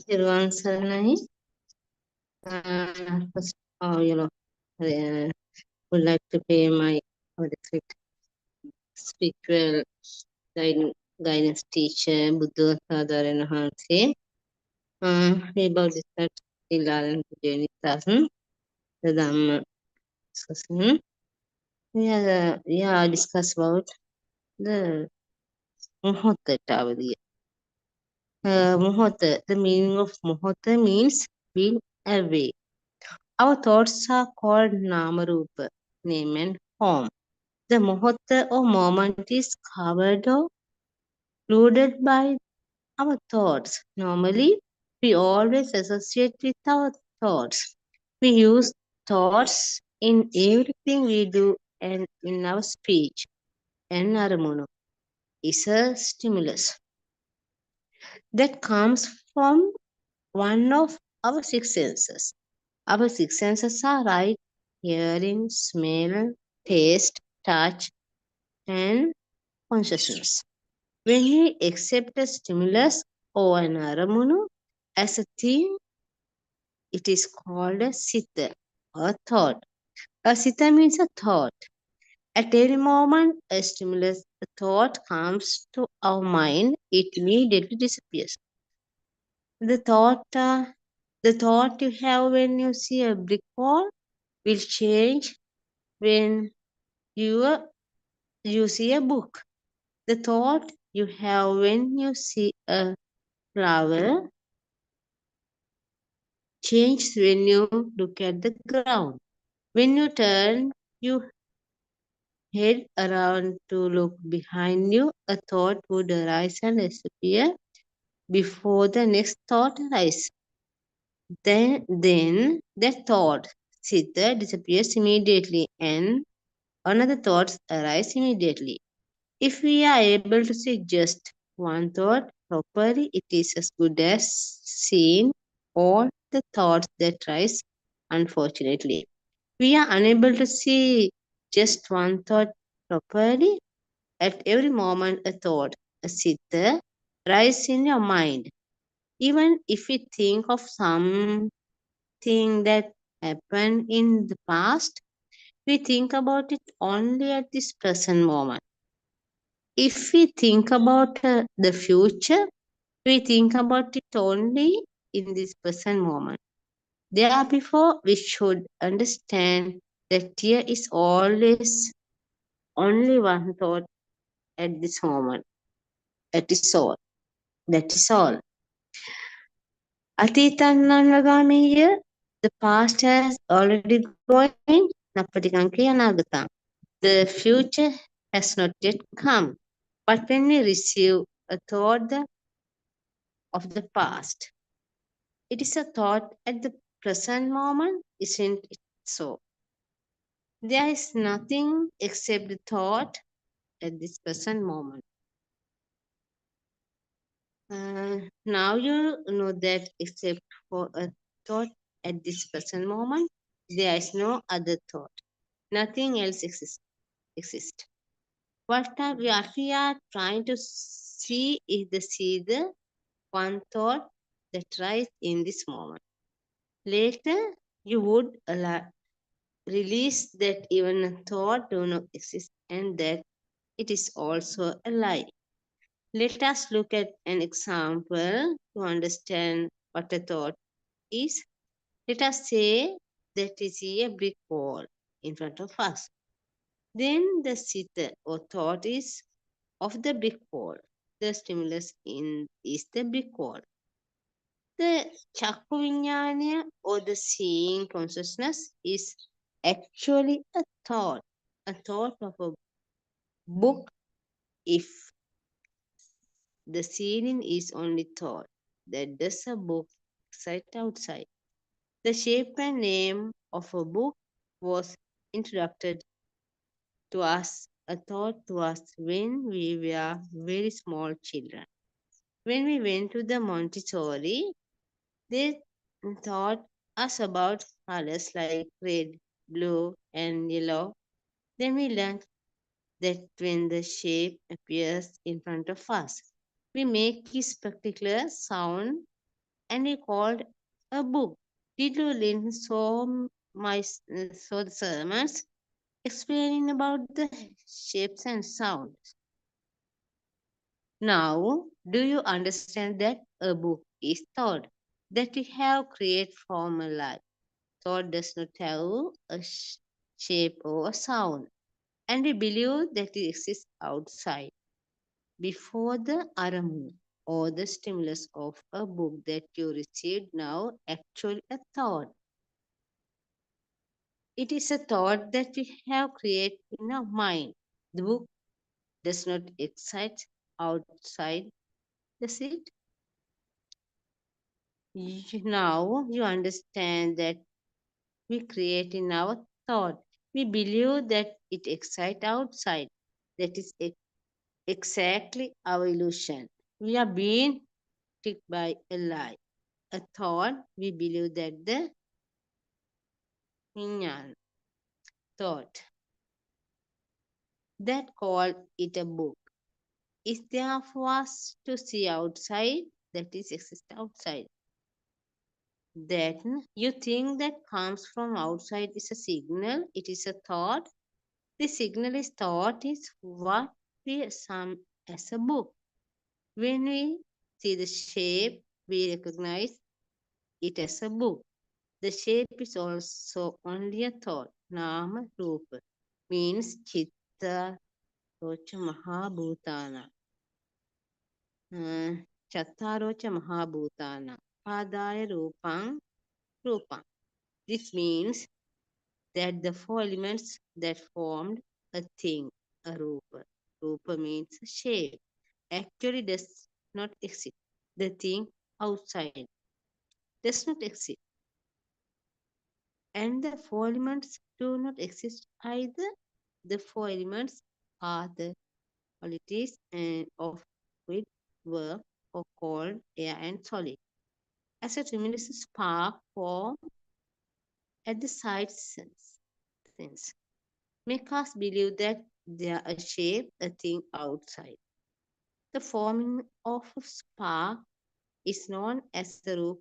Tiruvan Saranai. First, I would like to pay my respect spiritual guidance teacher, Buddha Sadharana Hanse. We about this that Ilaran Pujani the Dhamma discussion. We are discuss about the Mohota Tavadi. Mohota, the meaning of Mohota means being away. Our thoughts are called Namarupa, name and form. The Mohota or moment is covered or included by our thoughts. Normally, we always associate with our thoughts. We use thoughts in everything we do and in our speech. And Aramono is a stimulus that comes from one of our six senses. Our six senses are right: hearing, smell, taste, touch, and consciousness. When we accept a stimulus or an aramunu as a theme, it is called a sita or thought. A sita means a thought. At every moment, a stimulus, a thought comes to our mind, it immediately disappears. The thought, uh, the thought you have when you see a brick wall will change when you you see a book. The thought you have when you see a flower changes when you look at the ground. When you turn your head around to look behind you, a thought would arise and disappear before the next thought arises. Then that thought disappears immediately and another thought arises immediately. If we are able to see just one thought properly, it is as good as seeing all the thoughts that rise. Unfortunately, we are unable to see just one thought properly. At every moment, a thought, a siddha, rise in your mind. Even if we think of something that happened in the past, we think about it only at this present moment. If we think about the future, we think about it only in this present moment. Therefore, we should understand that here is always only one thought at this moment. That is all. That is all. Atitananagamiya, the past has already going. Napatikanki anagata. The future has not yet come. But when we receive a thought of the past, it is a thought at the present moment, isn't it so? There is nothing except the thought at this present moment. Now you know that except for a thought at this present moment, there is no other thought. Nothing else exists. What we are trying to see is the one thought that rises in this moment. Later, you would release that even a thought do not exist and that it is also a lie. Let us look at an example to understand what a thought is. Let us say that we see a brick wall in front of us. Then the sitter or thought is of the brick wall. The stimulus is the brick wall. The chakku vinyanya or the seeing consciousness is actually a thought of a book. If the seeing is only thought, that does a book exist outside. The shape and name of a book was introduced to us, a thought to us when we were very small children. When we went to the Montessori, they taught us about colors like red, blue, and yellow. Then we learned that when the shape appears in front of us, we make this particular sound and he called a book. Did you listen saw the sermons explaining about the shapes and sounds? Now, do you understand that a book is thought that we have created from a life? Thought does not have a shape or a sound, and we believe that it exists outside. Before the Arana or the stimulus of a book that you received now actually a thought. It is a thought that we have created in our mind. The book does not excite outside, does it? Now you understand that we create in our thought. We believe that it excites outside. That is exactly our illusion. We are being tricked by a lie. A thought, we believe that the Hinyan thought that called it a book is there for us to see outside, that is exist outside. Then you think that comes from outside is a signal, it is a thought. The signal is thought is what we assume as a book. When we see the shape, we recognize it as a book. The shape is also only a thought. Nama Rupa means Chitta Rocha Mahabhutana. Chattarocha Mahabhutana. Padaya Rupang Rupang. This means that the four elements that formed a thing, a Rupa. Rupa means shape. Actually does not exist. The thing outside does not exist. And the four elements do not exist either. The four elements are the qualities of liquid, work, or cold, air, and solid. As a tremendous spark form at the side sense, make us believe that they are a shape, a thing outside. The forming of a spark is known as the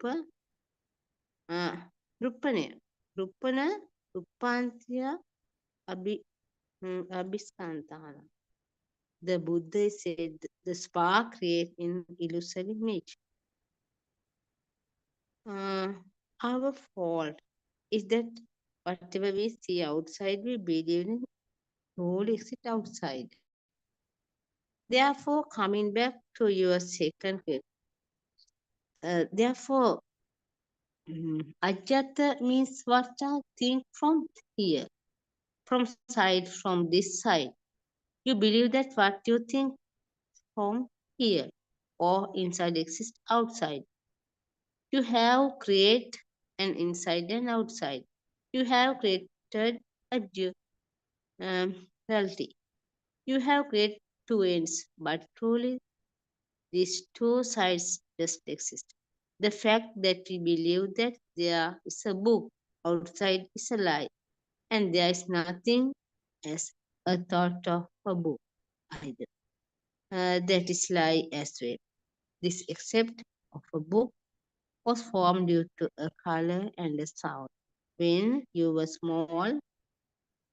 uh, Rupana. Rupana, Rupantiya, Abhiskantana. The Buddha said the spark creates an illusory image. Uh, our fault is that whatever we see outside, we believe in whole exist outside. Therefore, coming back to your second question, therefore, Ajata means what I think from here, from side, from this side. You believe that what you think from here or inside exists outside. You have created an inside and outside. You have created a reality. You have created two ends, but truly these two sides just exist. The fact that we believe that there is a book outside is a lie, and there is nothing as a thought of a book either. That is lie as well. This accept of a book was formed due to a color and a sound. When you were small,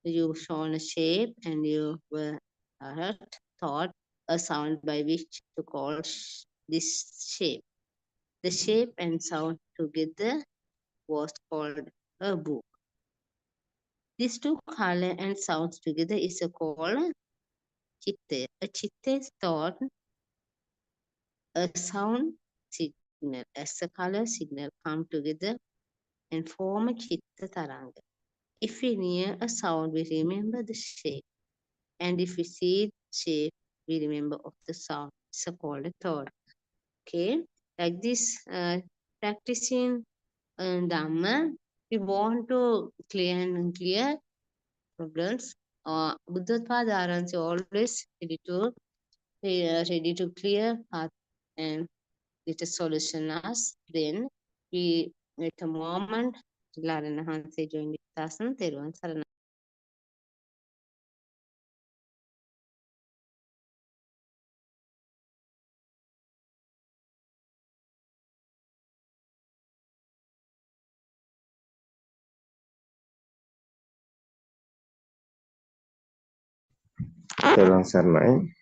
you shown a shape and you were taught a sound by which to call this shape. The shape and sound together was called a book. These two color and sounds together is called chitte. A chitte is thought a sound signal as a color signal come together and form a chitta taranga. If we hear a sound, we remember the shape. And if we see shape, we remember of the sound. It's called a thought. Okay, like this, practicing Dhamma, we want to clear problems. Buddhapada Arana always ready to clear path and get a solution us. Then we at a moment, Larana Hanse joined us and Teruan තෙරුවන් සරණයි.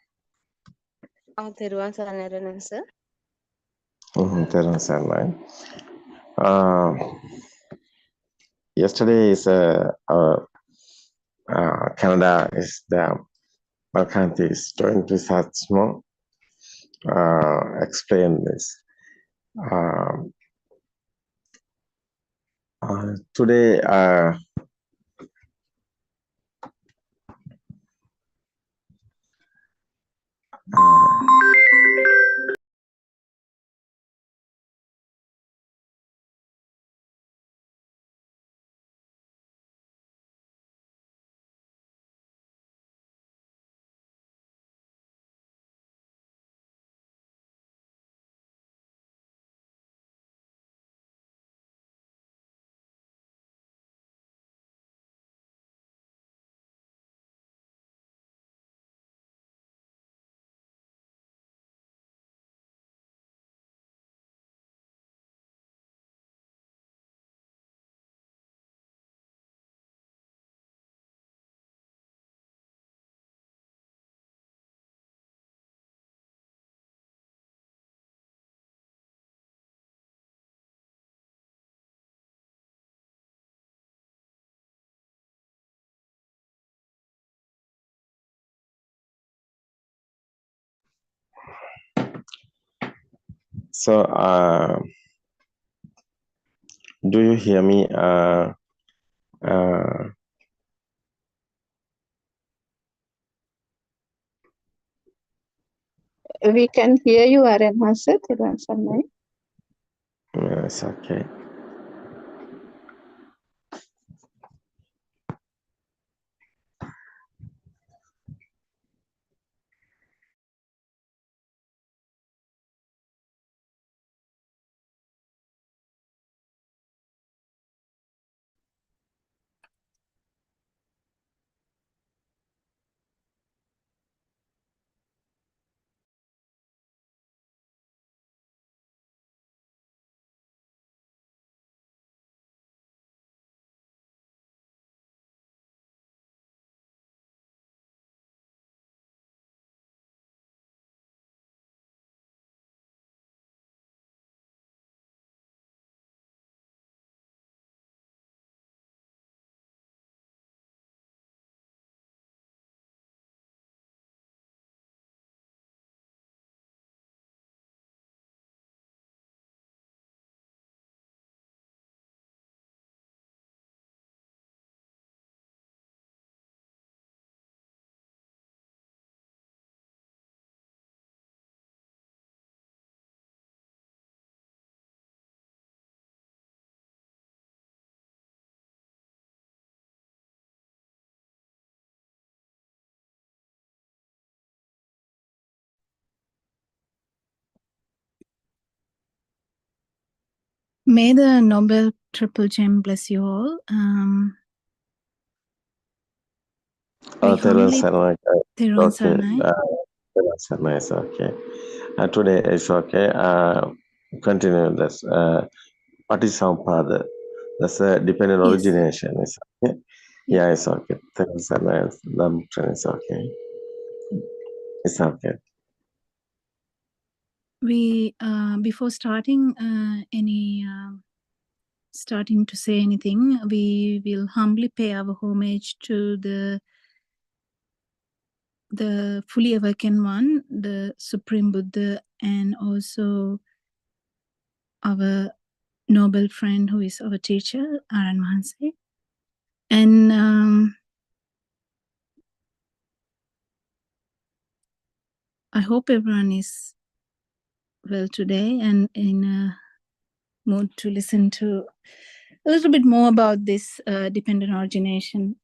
තෙරුවන් සරණයි sir. තෙරුවන් සරණයි. Yesterday is Canada is the Balkanti is doing research more. Explain this. Today so do you hear me? We can hear you, Arana sir. තෙරුවන් සරණයි. Yes, okay. May the Nobel Triple Gem bless you all. තෙරුවන් සරණයි. තෙරුවන් Okay. සරණයි. තෙරුවන් සරණයි is okay. Today is okay. Continue this. Patissampada. That's a dependent Yes. origination. Is okay. Yeah, it's okay. Therun Saranai is okay. It's okay. We before starting starting to say anything, we will humbly pay our homage to the fully awakened one, the Supreme Buddha, and also our noble friend who is our teacher, Arana Mahanse. And I hope everyone is well today and in a mood to listen to a little bit more about this dependent origination.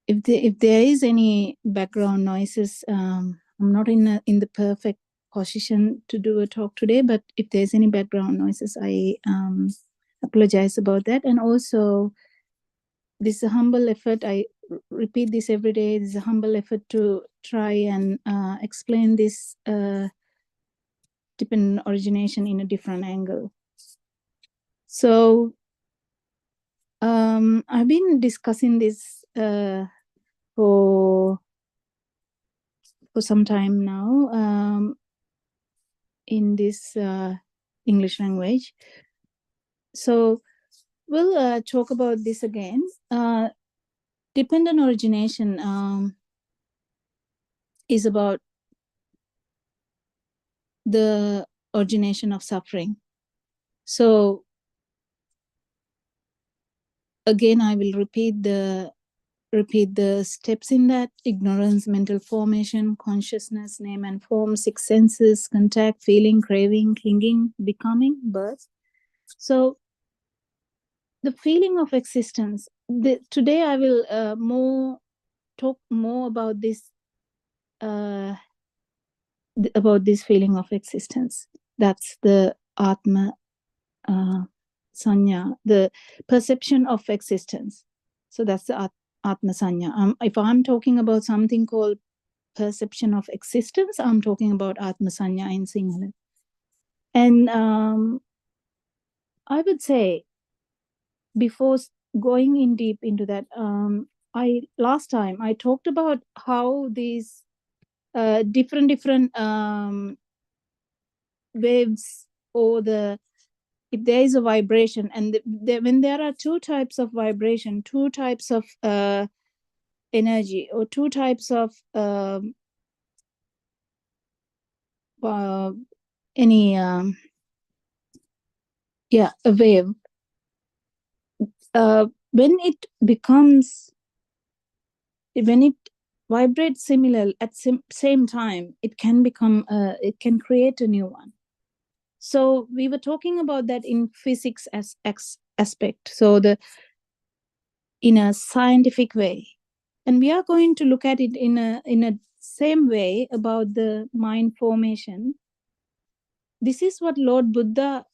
If there is any background noises, I'm not in the perfect position to do a talk today, but if there's any background noises, I apologize about that. And also, this is a humble effort. I repeat this every day. This is a humble effort to try and explain this dependent origination in a different angle. So I've been discussing this for some time now in this English language. So we'll talk about this again. Dependent origination is about the origination of suffering. So again, I will repeat the steps in that: ignorance, mental formation, consciousness, name and form, six senses, contact, feeling, craving, clinging, becoming, birth. So the feeling of existence. Today I will talk more about this feeling of existence. That's the Atma Sanya, the perception of existence. So that's the Atma Sanya. If I'm talking about something called perception of existence, I'm talking about Atma Sanya in Sinhala. And I would say, before going in deep into that, last time I talked about how these different waves, or if there is a vibration, and when there are two types of vibration, two types of energy, or two types of any a wave, when it vibrates similar at same time, it can become it can create a new one. So we were talking about that in physics as aspect, so in a scientific way, and we are going to look at it in a same way about the mind formation. This is what Lord Buddha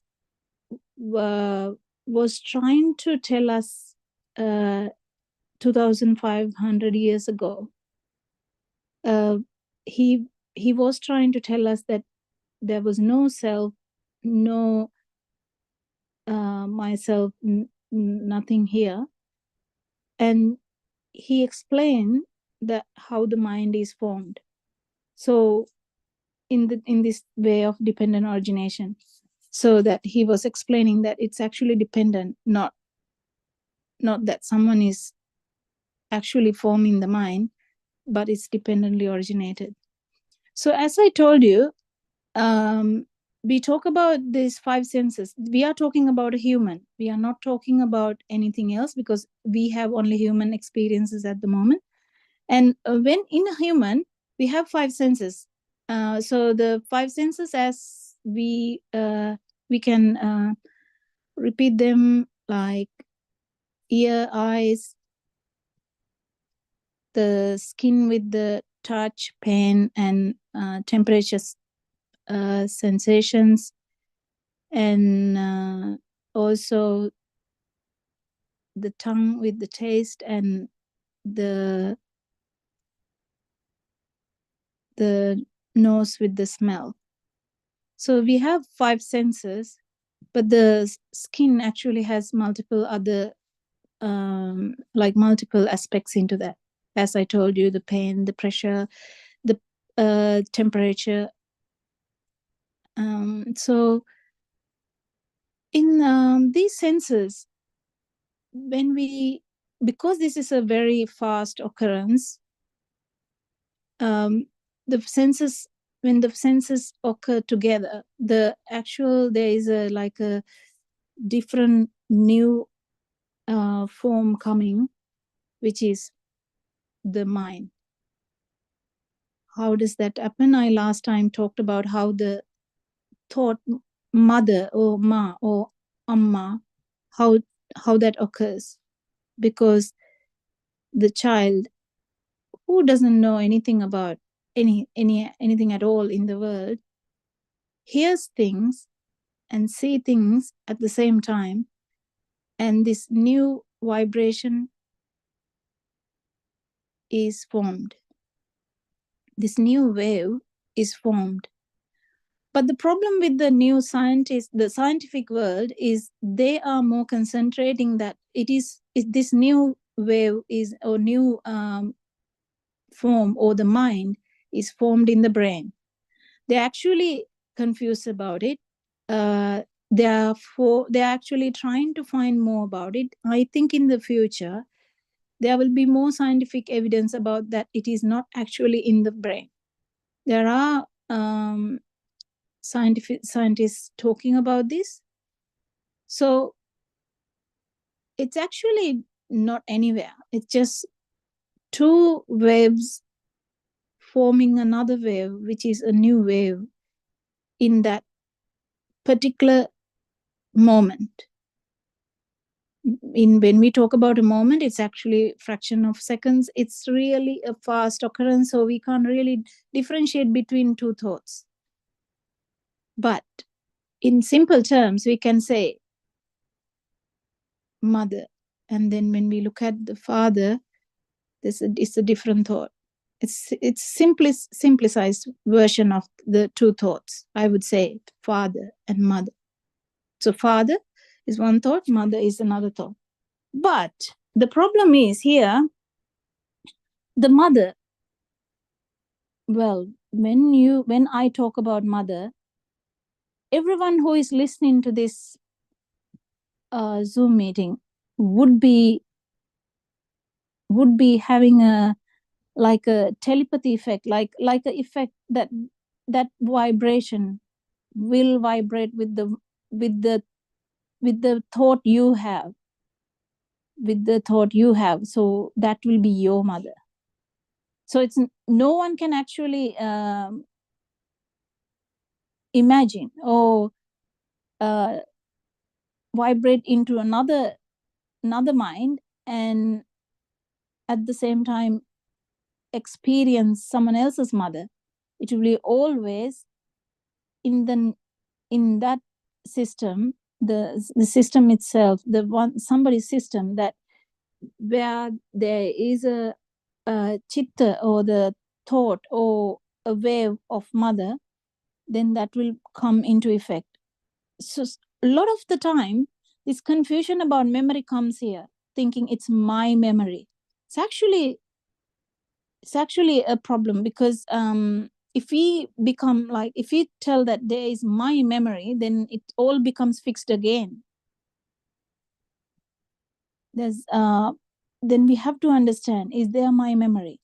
was trying to tell us 2500 years ago. He was trying to tell us that there was no self, no myself, nothing here. And he explained that how the mind is formed. So in this way of dependent origination, so that he was explaining that it's actually dependent, not that someone is actually forming the mind, but it's dependently originated. So as I told you, we talk about these five senses. We are talking about a human. We are not talking about anything else, because we have only human experiences at the moment. And when in a human, we have five senses. So the five senses, as we can repeat them, like ear, eyes, the skin with the touch, pain, and temperature sensations, and also the tongue with the taste, and the nose with the smell. So we have five senses, but the skin actually has multiple other like multiple aspects into that. As I told you, the pain, the pressure, the temperature. So in these senses, because this is a very fast occurrence, the senses, when the senses occur together, there is a different new form coming, which is the mind. How does that happen? I last time talked about how the thought mother, or ma, or amma, how that occurs, because the child, who doesn't know anything about anything at all in the world, hears things and see things at the same time, and this new vibration is formed. This new wave is formed. But the problem with the scientific world is they are more concentrating that this new wave is, or new form, or the mind is formed in the brain. They're actually confused about it. Therefore, they're actually trying to find more about it. I think in the future, there will be more scientific evidence about that it is not actually in the brain. There are scientists talking about this. So it's actually not anywhere. It's just two waves forming another wave, which is a new wave in that particular moment. When we talk about a moment, it's actually a fraction of seconds. It's really a fast occurrence, so we can't really differentiate between two thoughts. But in simple terms, we can say mother, and then when we look at the father, it's a different thought. It's simplified version of the two thoughts. I would say father and mother. So father is one thought, mother is another thought. But the problem is here, the mother. Well, when I talk about mother, everyone who is listening to this Zoom meeting would be having a telepathy effect, like a effect that vibration will vibrate with the thought you have, so that will be your mother. So it's no one can actually imagine or vibrate into another mind and at the same time experience someone else's mother. It will be always in that system, the system itself, somebody's system, that where there is a chitta or the thought or a wave of mother, then that will come into effect. So a lot of the time, this confusion about memory comes here, thinking it's my memory. It's actually a problem, because if we tell that there is my memory, then it all becomes fixed again. Then we have to understand, is there my memory?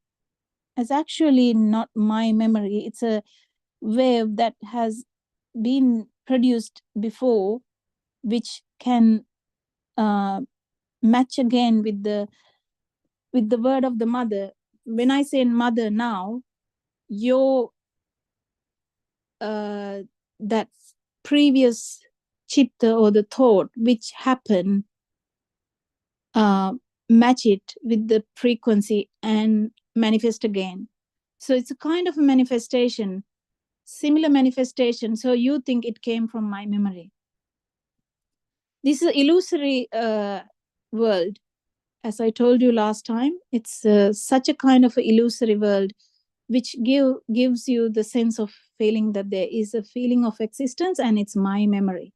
It's actually not my memory. It's a wave that has been produced before, which can match again with the word of the mother. When I say mother now, your that previous chitta or the thought which happened, match it with the frequency and manifest again. So it's a kind of a manifestation, similar manifestation. So you think it came from my memory. This is an illusory world. As I told you last time, it's such a kind of illusory world which gives you the sense of feeling that there is a feeling of existence and it's my memory.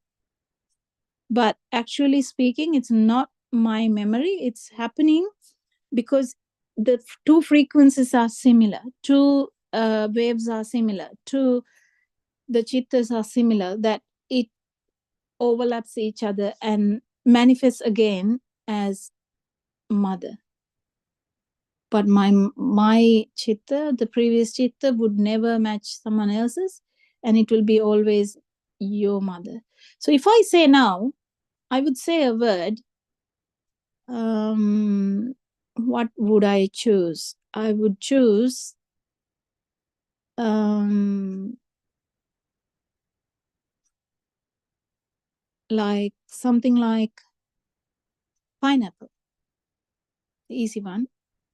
But actually speaking, it's not my memory. It's happening because the two frequencies are similar, two waves are similar, two the chittas are similar, that it overlaps each other and manifests again as mother. But my chitta, the previous chitta, would never match someone else's, and it will be always your mother. So if I say now, I would say a word. What would I choose? I would choose like something like pineapple, the easy one,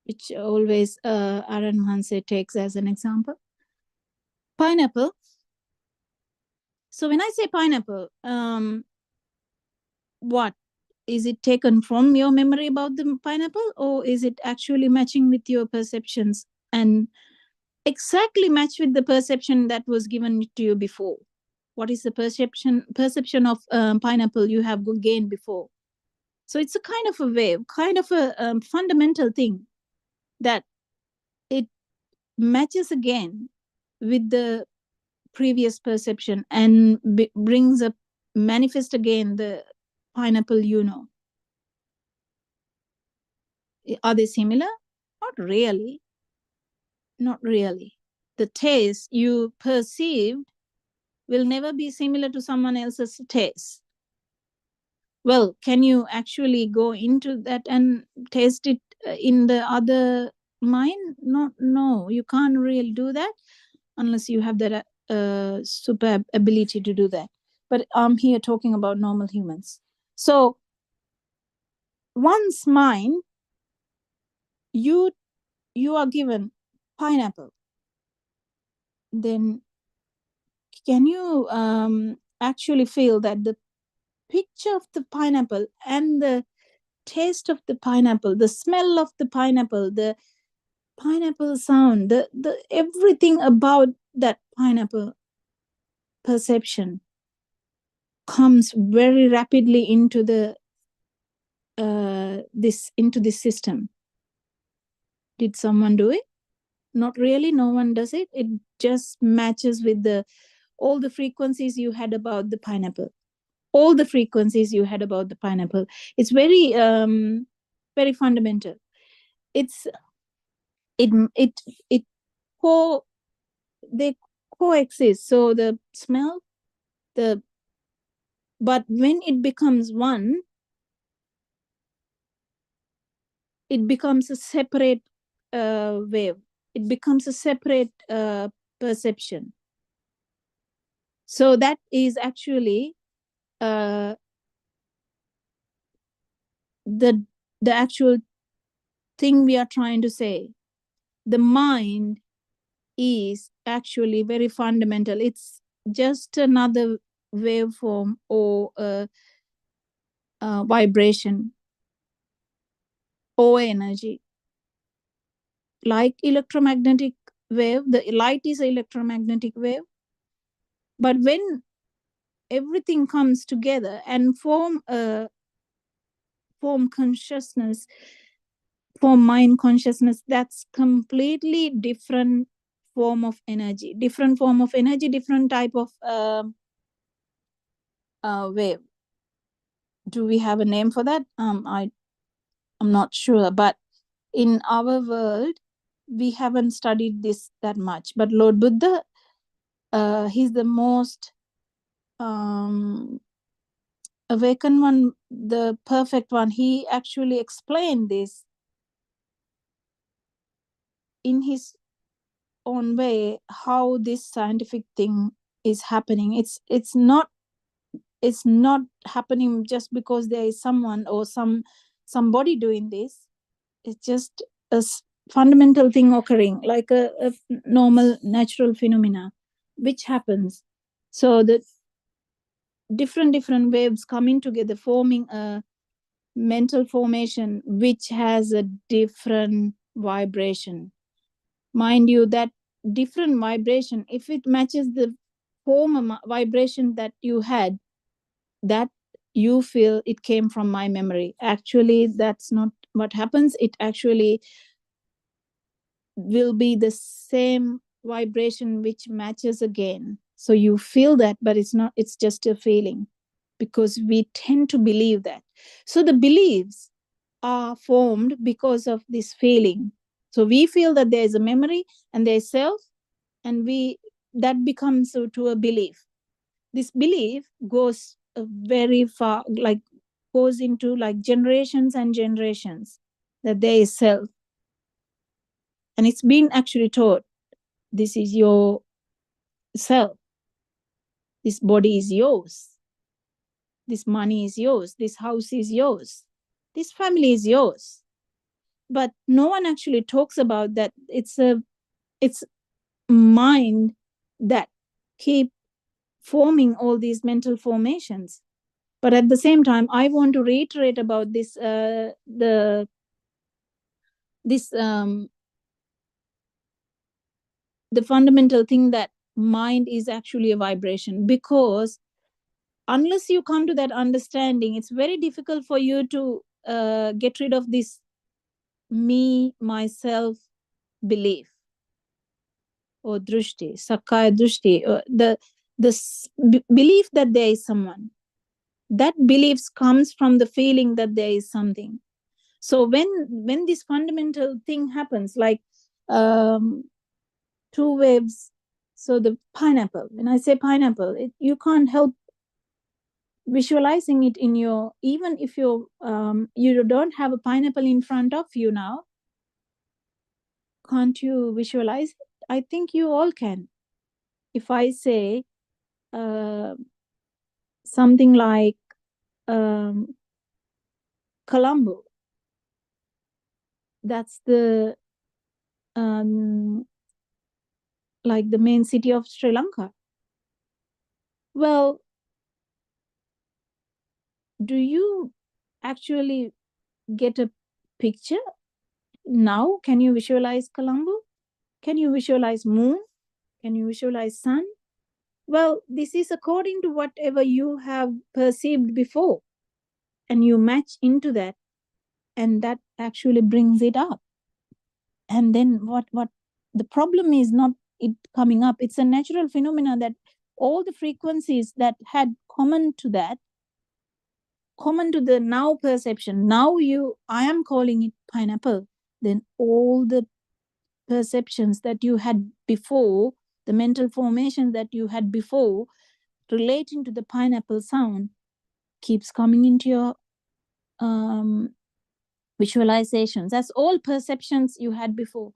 which always Arana takes as an example. Pineapple. So when I say pineapple, what is it taken from your memory about the pineapple, or is it actually matching with your perceptions and exactly match with the perception that was given to you before? What is the perception of pineapple you have gained before? So it's a kind of a wave, kind of a fundamental thing that it matches again with the previous perception and brings up, manifest again the pineapple, Are they similar? Not really. Not really. The taste you perceived will never be similar to someone else's taste. Well, can you actually go into that and taste it in the other mind? No, you can't really do that unless you have that super ability to do that. But I'm here talking about normal humans. So one's mind, you are given pineapple, then can you actually feel that the picture of the pineapple and the taste of the pineapple, the smell of the pineapple sound, the everything about that pineapple perception comes very rapidly into the this system. Did someone do it? Not really. No one does it. It just matches with all the frequencies you had about the pineapple. All the frequencies you had about the pineapple. It's very very fundamental. It's it co they coexist. So the smell, but when it becomes one, it becomes a separate wave. It becomes a separate perception. So that is actually the actual thing we are trying to say. The mind is actually very fundamental. It's just another waveform or a vibration or energy. Like electromagnetic wave, the light is an electromagnetic wave. But when everything comes together and form consciousness, form mind consciousness, that's completely different form of energy, different type of wave. Do we have a name for that? I'm not sure, but in our world we haven't studied this that much. But Lord Buddha, he's the most awakened one, the perfect one. He actually explained this in his own way, how this scientific thing is happening. It's not happening just because there is someone or somebody doing this. It's just a fundamental thing occurring, like a normal natural phenomena which happens. So the different waves coming together, forming a mental formation which has a different vibration. Mind you, that different vibration, if it matches the former vibration that you had, that you feel it came from my memory. Actually, that's not what happens. It actually will be the same vibration which matches again. So you feel that, but it's not, it's just a feeling, because we tend to believe that. So the beliefs are formed because of this feeling. So we feel that there is a memory and there is self, and that becomes to a belief. This belief goes very far, like goes into like generations and generations, that there is self. And it's been actually taught, this is your self, this body is yours, this money is yours, this house is yours, this family is yours. But no one actually talks about that. It's mind that keep forming all these mental formations. But at the same time, I want to reiterate about this the fundamental thing, that mind is actually a vibration. Because unless you come to that understanding, it's very difficult for you to get rid of this me, myself belief or drushti, sakkaya drushti, belief that there is someone. That belief comes from the feeling that there is something. So when this fundamental thing happens, like two waves, so the pineapple, when I say pineapple, you can't help visualizing it in your, even if you don't have a pineapple in front of you now, can't you visualize it? I think you all can. If I say something like Colombo, that's the like the main city of Sri Lanka. Well, do you actually get a picture now? Can you visualize Colombo? Can you visualize moon? Can you visualize sun? Well, this is according to whatever you have perceived before, and you match into that, and that actually brings it up. And then what the problem is not it coming up. It's a natural phenomena that all the frequencies that had common to that, common to the now perception, now I am calling it pineapple, then all the perceptions that you had before, the mental formations that you had before relating to the pineapple sound keeps coming into your visualizations. That's all perceptions you had before.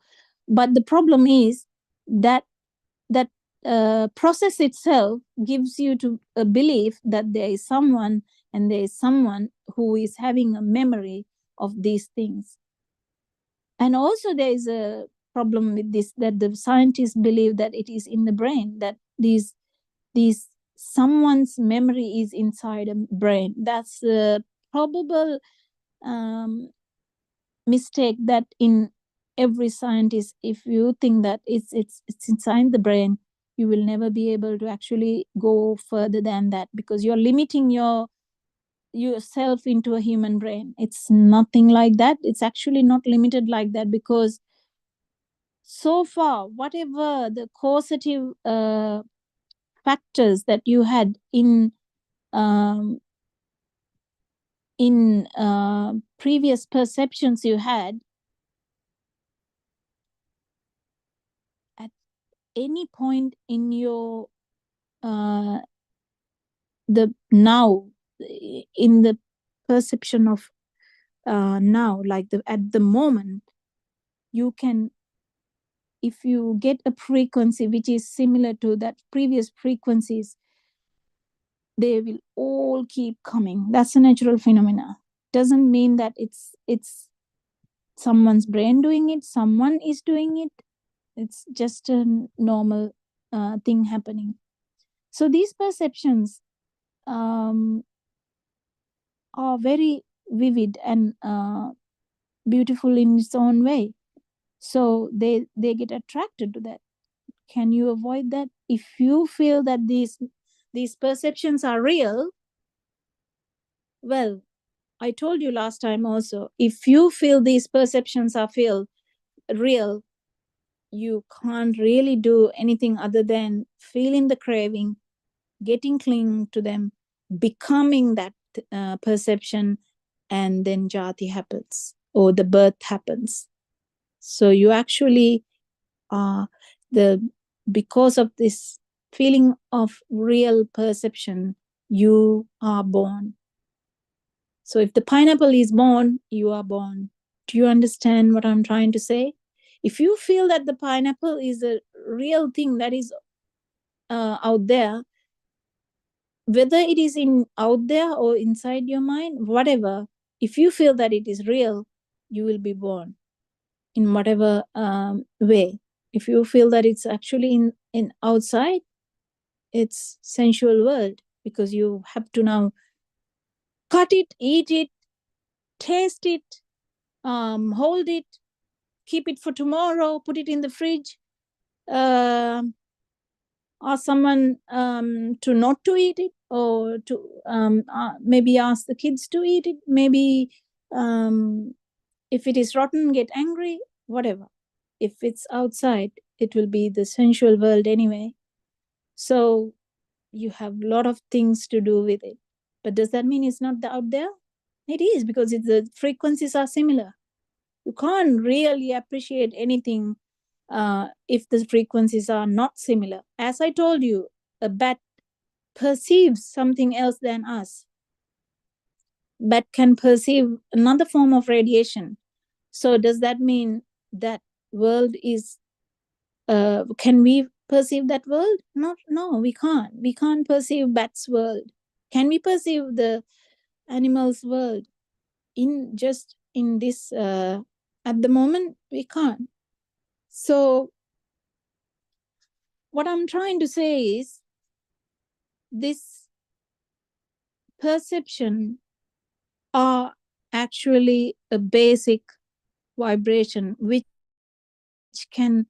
But the problem is that process itself gives you to a belief that there is someone, and there is someone who is having a memory of these things. And also there is a problem with this, that the scientists believe that it is in the brain, that these someone's memory is inside a brain. That's a probable mistake that in every scientist, if you think that it's inside the brain, you will never be able to actually go further than that, because you're limiting yourself into a human brain. It's nothing like that. It's actually not limited like that, because so far, whatever the causative factors that you had in previous perceptions you had, at any point in your the now, in the perception of now, like at the moment, you can, if you get a frequency which is similar to that previous frequencies, they will all keep coming. That's a natural phenomena. Doesn't mean that it's someone's brain doing it, someone is doing it. It's just a normal thing happening. So these perceptions are very vivid and beautiful in its own way. So they get attracted to that. Can you avoid that? If you feel that these perceptions are real, well, I told you last time also, if you feel these perceptions are real, you can't really do anything other than feeling the craving, getting cling to them, becoming that perception, and then jati happens, or the birth happens. So you actually because of this feeling of real perception, you are born. So if the pineapple is born, you are born. Do you understand what I'm trying to say? If you feel that the pineapple is a real thing that is out there, whether it is out there or inside your mind, whatever, if you feel that it is real, you will be born in whatever way. If you feel that it's actually in outside, it's sensual world, because you have to now cut it, eat it, taste it, hold it, keep it for tomorrow, put it in the fridge, ask someone to not to eat it. or to maybe ask the kids to eat it, maybe if it is rotten, get angry, whatever. If it's outside, it will be the sensual world anyway. So you have a lot of things to do with it. But does that mean it's not out there? It is, because the frequencies are similar. You can't really appreciate anything if the frequencies are not similar. As I told you, a bat perceives something else than us. Bat can perceive another form of radiation. So does that mean that world is, can we perceive that world? No, we can't. We can't perceive bat's world. Can we perceive the animal's world? In this, at the moment, we can't. So what I'm trying to say is, this perception are actually a basic vibration which can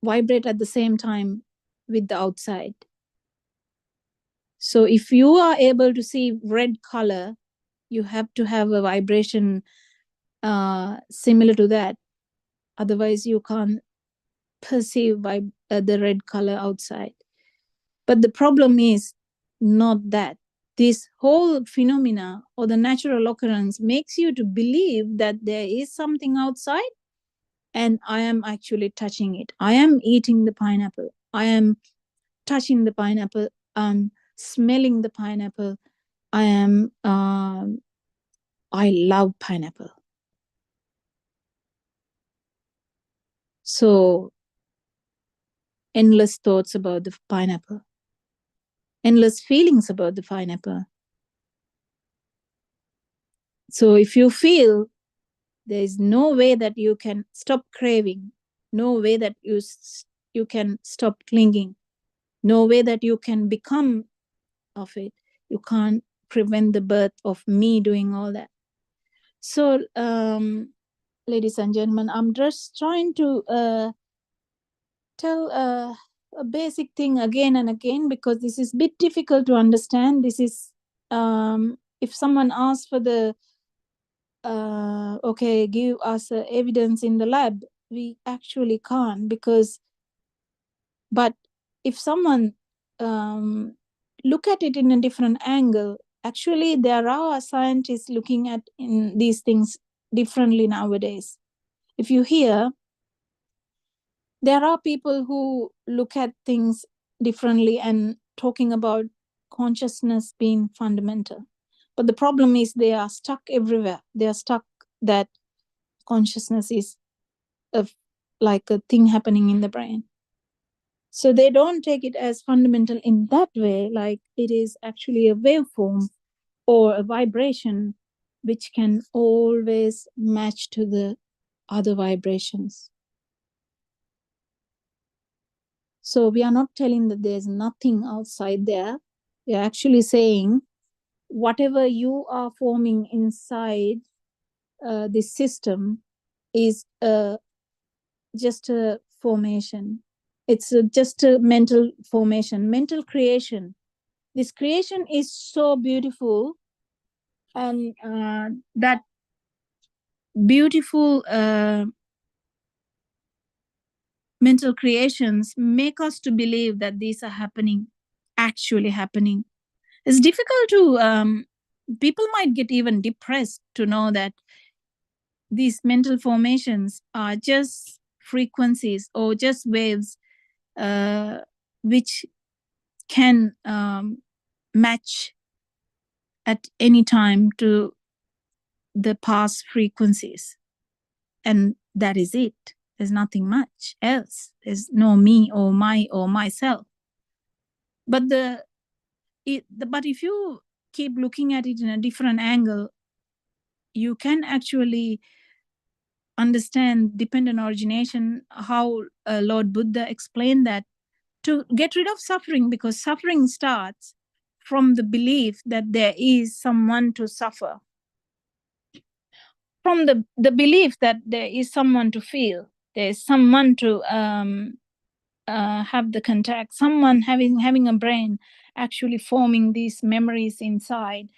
vibrate at the same time with the outside. So if you are able to see red color, you have to have a vibration similar to that. Otherwise, you can't perceive the red color outside. But the problem is not that. This whole phenomena or the natural occurrence makes you to believe that there is something outside, and I am actually touching it. I am eating the pineapple. I am touching the pineapple. I'm smelling the pineapple. I love pineapple. So endless thoughts about the pineapple, endless feelings about the pineapple. So if you feel, there is no way that you can stop craving, no way that you can stop clinging, no way that you can become of it. You can't prevent the birth of me doing all that. So ladies and gentlemen, I'm just trying to tell a basic thing again and again, because this is a bit difficult to understand. This is, if someone asks for the, okay, give us evidence in the lab, we actually can't, because, but if someone look at it in a different angle, actually there are scientists looking at in these things differently nowadays. If you hear, there are people who look at things differently and talking about consciousness being fundamental. But the problem is they are stuck everywhere. They are stuck that consciousness is like a thing happening in the brain. So they don't take it as fundamental in that way, like it is actually a waveform or a vibration which can always match to the other vibrations. So we are not telling that there's nothing outside there. We are actually saying whatever you are forming inside this system is just a formation. It's just a mental formation, mental creation. This creation is so beautiful, and that beautiful mental creations make us to believe that these are happening, actually happening. It's difficult to, people might get even depressed to know that these mental formations are just frequencies or just waves which can match at any time to the past frequencies. And that is it. There's nothing much else. There's no me or my or myself. But but if you keep looking at it in a different angle, you can actually understand dependent origination, how Lord Buddha explained that, to get rid of suffering, because suffering starts from the belief that there is someone to suffer, from the belief that there is someone to feel, there is someone to have the contact, someone having a brain, actually forming these memories inside,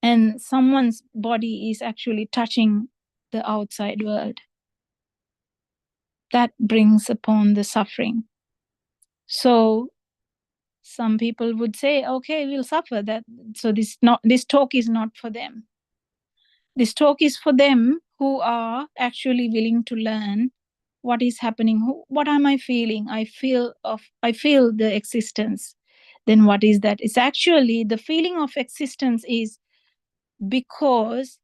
and someone's body is actually touching the outside world. That brings upon the suffering. So some people would say, okay, we'll suffer that. So this talk is not for them. This talk is for them who are actually willing to learn what is happening. What am I feeling? I feel the existence. Then what is that? It's actually the feeling of existence is because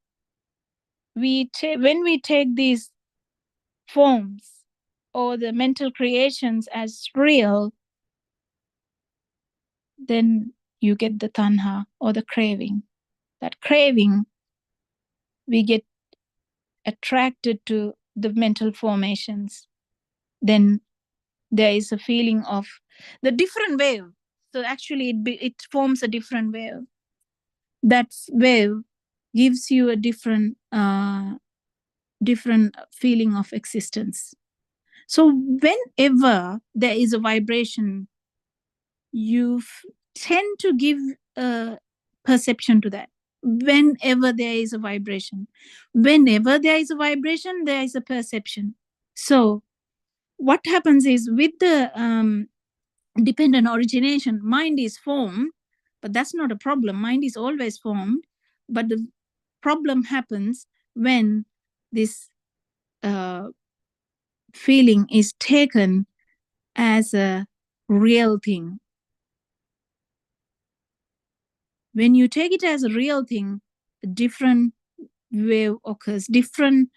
when we take these forms or the mental creations as real, then you get the tanha or the craving. That craving, we get attracted to the mental formations. Then there is a feeling of the different wave. So actually it forms a different wave. That wave gives you a different feeling of existence. So whenever there is a vibration, you tend to give a perception to that. Whenever there is a vibration, there is a perception. So what happens is with the dependent origination, mind is formed, but that's not a problem. Mind is always formed, but the problem happens when this feeling is taken as a real thing. When you take it as a real thing, a different wave occurs, different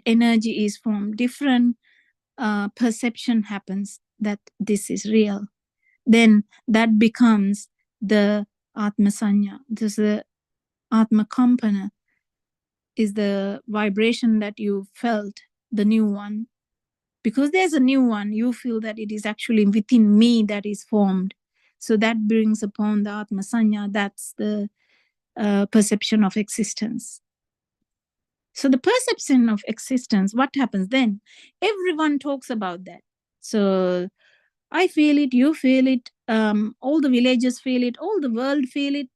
energy is formed, different perception happens that this is real. Then that becomes the Atma Sanya. This is the Atma Kampana, is the vibration that you felt, the new one. Because there's a new one, you feel that it is actually within me that is formed. So that brings upon the Atma Sanya, that's the perception of existence. So the perception of existence, what happens then? Everyone talks about that. So I feel it, you feel it, all the villagers feel it, all the world feel it,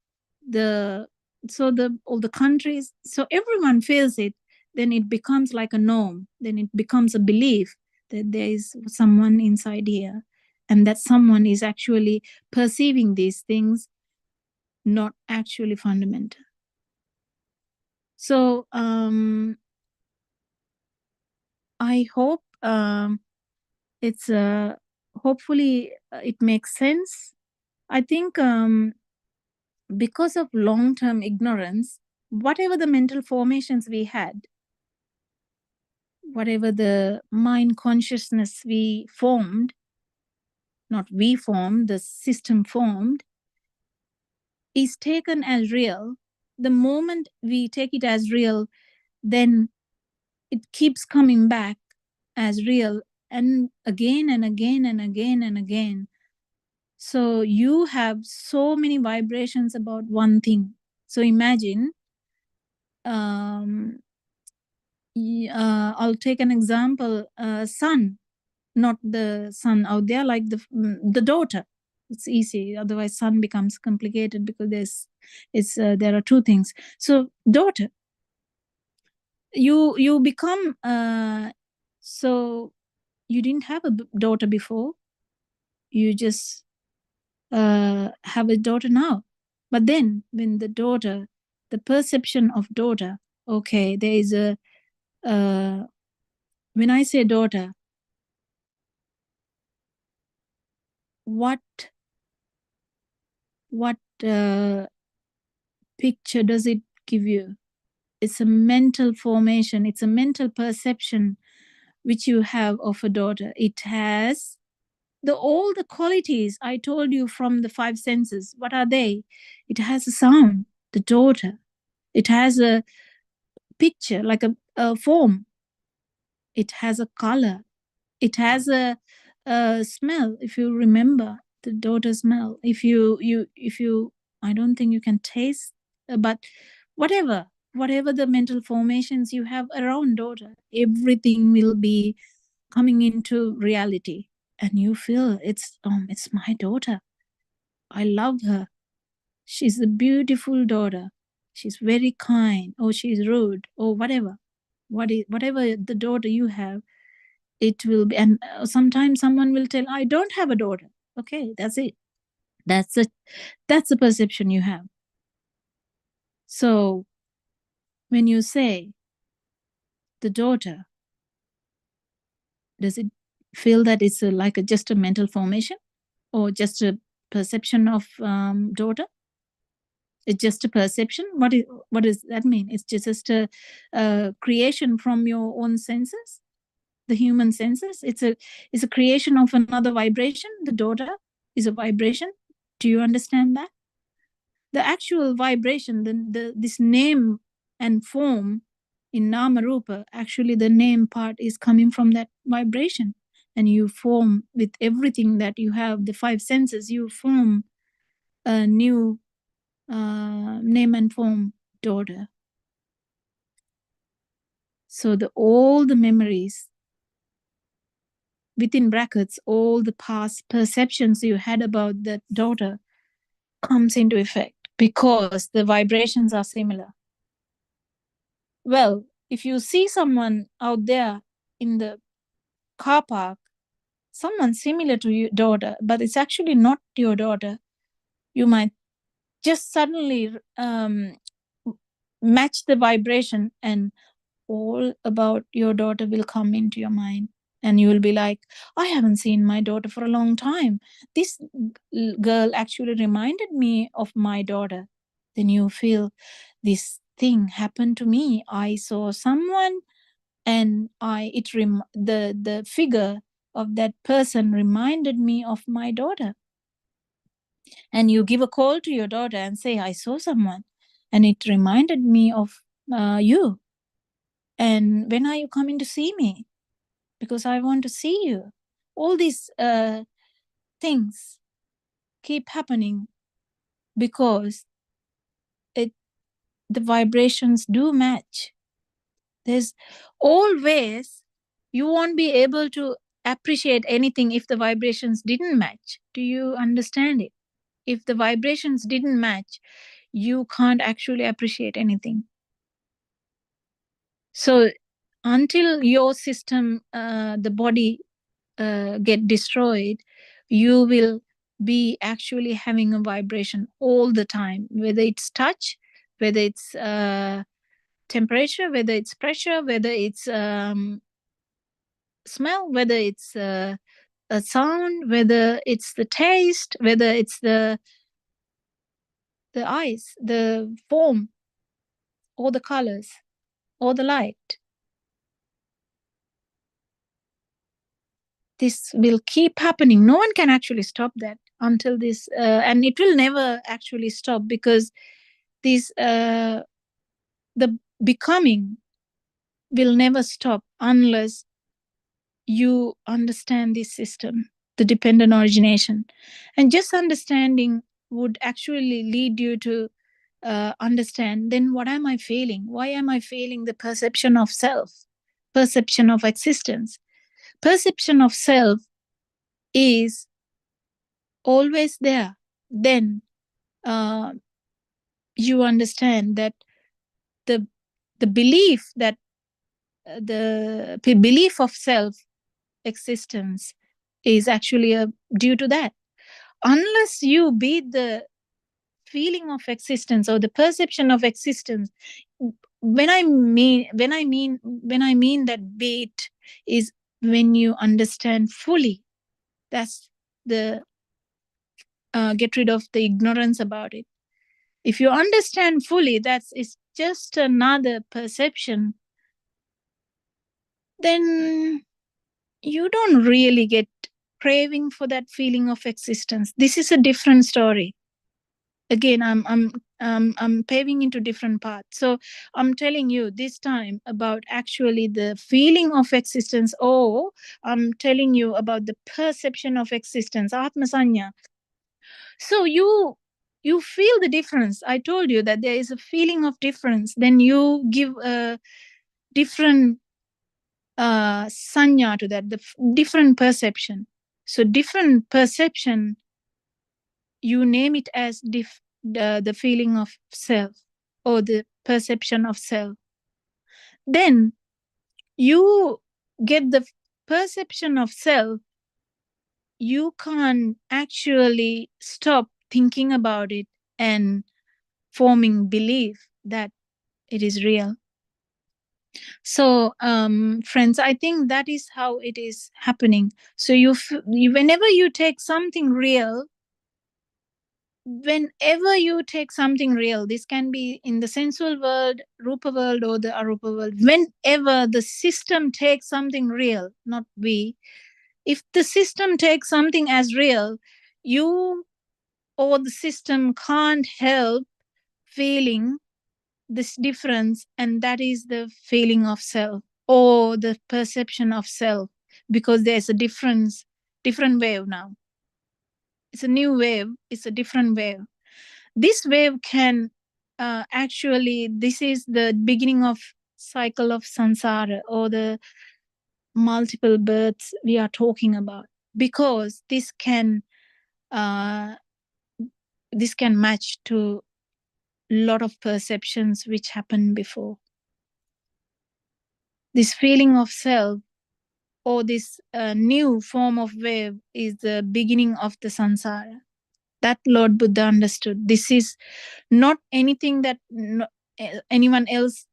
all the countries, so everyone feels it. Then it becomes like a norm. Then it becomes a belief that there is someone inside here, and that someone is actually perceiving these things, not actually fundamental. So I hope it's hopefully it makes sense. I think because of long-term ignorance, whatever the mental formations we had, whatever the mind consciousness we formed, not we formed, the system formed, is taken as real. The moment we take it as real, then it keeps coming back as real, and again and again and again and again. So you have so many vibrations about one thing. So imagine, I'll take an example, son, not the son out there, like the daughter. It's easy, otherwise son becomes complicated because there are two things. So daughter, you become, so you didn't have a daughter before, you just have a daughter now. But then when the daughter, the perception of daughter, okay, there is a, when I say daughter, what picture does it give you? It's a mental formation, it's a mental perception which you have of a daughter. It has all the qualities I told you from the five senses. What are they? It has a sound, the daughter. It has a picture, like a form. It has a color. It has a smell. If you remember the daughter smell, if you, I don't think you can taste, but whatever the mental formations you have around daughter, everything will be coming into reality, and you feel it's my daughter. I love her. She's a beautiful daughter. She's very kind, or she's rude, or whatever. Whatever the daughter you have, it will be. And sometimes someone will tell, I don't have a daughter. Okay, that's it. That's the perception you have. So when you say the daughter, does it feel that it's just a mental formation, or just a perception of daughter? It's just a perception. What does that mean? It's just a creation from your own senses, the human senses. It's a creation of another vibration. The daughter is a vibration. Do you understand that? The actual vibration, this name and form in Nama Rupa, actually the name part is coming from that vibration. And you form with everything that you have, the five senses, you form a new name and form daughter. So all the memories, within brackets, all the past perceptions you had about that daughter comes into effect because the vibrations are similar. Well, if you see someone out there in the car park, someone similar to your daughter, but it's actually not your daughter, you might just suddenly match the vibration, and all about your daughter will come into your mind. And you will be like, I haven't seen my daughter for a long time. This girl actually reminded me of my daughter. Then you feel this thing happened to me. I saw someone, and the figure of that person reminded me of my daughter. And you give a call to your daughter and say, I saw someone, and it reminded me of you. And when are you coming to see me? Because I want to see you. All these things keep happening because the vibrations do match. There's always, you won't be able to appreciate anything if the vibrations didn't match. Do you understand it? If the vibrations didn't match, you can't actually appreciate anything. So until your system, the body get destroyed, you will be actually having a vibration all the time, whether it's touch, whether it's temperature, whether it's pressure, whether it's smell, whether it's a sound, whether it's the taste, whether it's the eyes, the form, or the colors, or the light. This will keep happening. No one can actually stop that until this, and it will never actually stop, because this the becoming will never stop unless you understand this system, the dependent origination. And just understanding would actually lead you to understand, then what am I feeling? Why am I feeling the perception of self, perception of existence? Perception of self is always there. Then you understand that the belief that the belief of self existence is actually due to that. Unless you beat the feeling of existence or the perception of existence, when I mean that beat is when you understand fully. That's the get rid of the ignorance about it. If you understand fully it's just another perception, then you don't really get craving for that feeling of existence. This is a different story. Again, I'm paving into different paths. So I'm telling you this time about actually the feeling of existence, or I'm telling you about the perception of existence, Atma Sanya. So you feel the difference. I told you that there is a feeling of difference. Then you give a different sanya to that, the different perception. So different perception you name it as the feeling of self or the perception of self, then you get the perception of self. You can't actually stop thinking about it and forming belief that it is real. So friends, I think that is how it is happening. So whenever you take something real, this can be in the sensual world, rupa world, or the arupa world. Whenever the system takes something real, not we, if the system takes something as real, you or the system can't help feeling this difference, and that is the feeling of self or the perception of self, because there's a different wave now. It's a new wave, it's a different wave. This wave can actually, this is the beginning of cycle of samsara, or the multiple births we are talking about, because uh, this can match to a lot of perceptions which happened before. This feeling of self or this new form of wave is the beginning of the samsara. That Lord Buddha understood. This is not anything that anyone else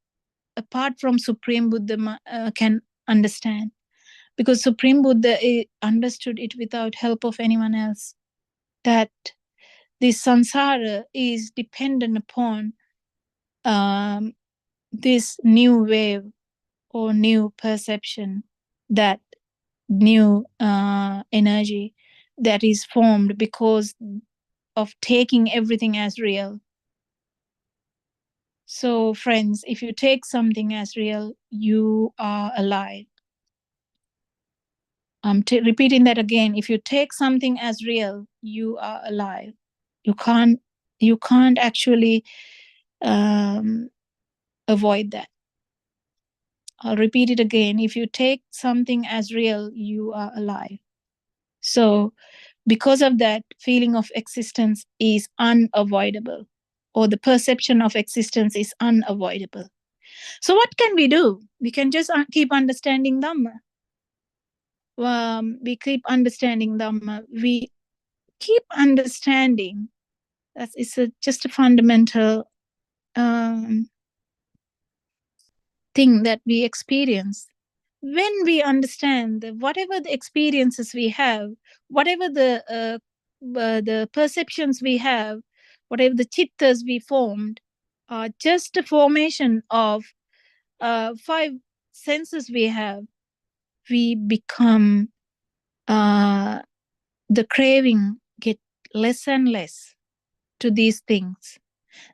apart from Supreme Buddha can understand, because Supreme Buddha understood it without help of anyone else, that this samsara is dependent upon this new wave or new perception, that new energy that is formed because of taking everything as real. So friends, if you take something as real, you are alive. I'm repeating that again. If you take something as real, you are alive. You can't actually avoid that. I'll repeat it again. If you take something as real, you are alive. So because of that, feeling of existence is unavoidable, or the perception of existence is unavoidable. So what can we do? We can just keep understanding Dhamma. We keep understanding Dhamma. We keep understanding that it's just a fundamental thing that we experience. When we understand that whatever the experiences we have, whatever the perceptions we have, whatever the chittas we formed, are just a formation of 5 senses we have, we become the craving get less and less to these things.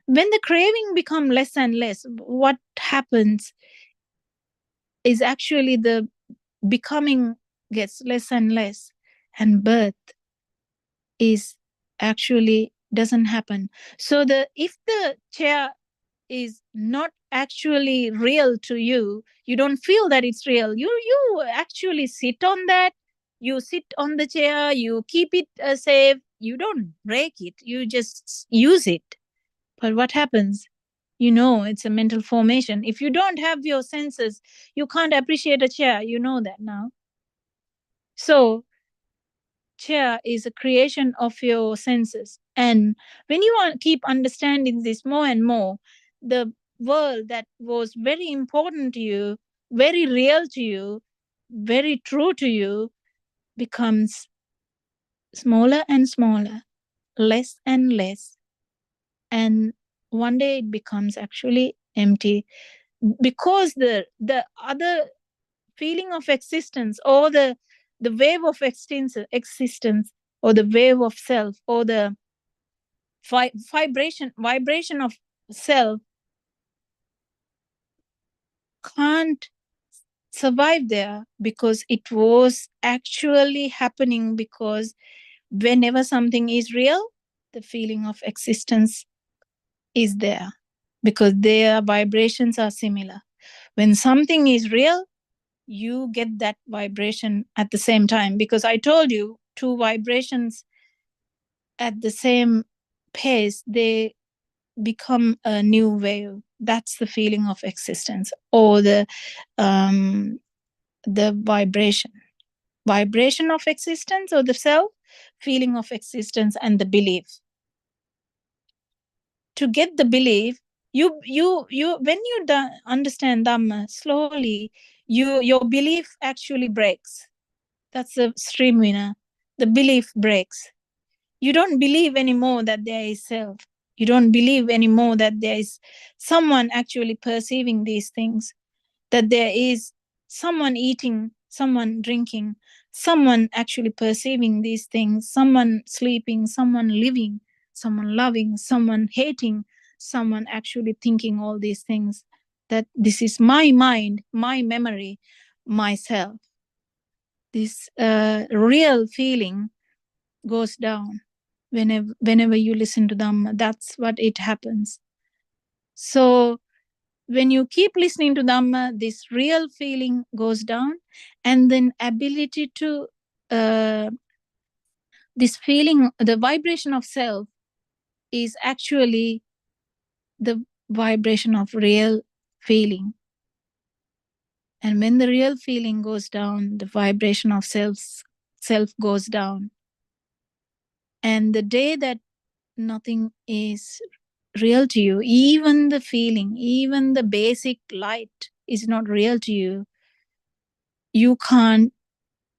When the craving become less and less, what happens is actually the becoming gets less and less, and birth is actually doesn't happen. So if the chair is not actually real to you, you don't feel that it's real, you actually sit on that, you sit on the chair, you keep it safe, you don't break it, you just use it. But what happens? It's a mental formation. If you don't have your senses, you can't appreciate a chair. You know that now. So chair is a creation of your senses. And when you keep understanding this more and more, the world that was very important to you, very real to you, very true to you, becomes smaller and smaller, less and less. And one day it becomes actually empty, because the other feeling of existence, or the wave of existence, or the wave of self, or the vibration of self can't survive there, because it was actually happening, because whenever something is real, the feeling of existence is there, because their vibrations are similar. When something is real, you get that vibration at the same time, because I told you 2 vibrations at the same pace, they become a new wave. That's the feeling of existence, or the vibration of existence, or the self, feeling of existence, and the belief. To get the belief, you when you understand Dhamma slowly, your belief actually breaks. That's the stream winner. The belief breaks. You don't believe anymore that there is self. You don't believe anymore that there is someone actually perceiving these things, that there is someone eating, someone drinking, someone actually perceiving these things, someone sleeping, someone living, someone loving, someone hating, someone actually thinking all these things. That this is my mind, my memory, myself. This real feeling goes down whenever you listen to Dhamma. That's what it happens. So when you keep listening to Dhamma, this real feeling goes down, and then ability to this feeling, the vibration of self is actually the vibration of real feeling. And when the real feeling goes down, the vibration of self goes down. And the day that nothing is real to you, even the feeling, even the basic light is not real to you, you can't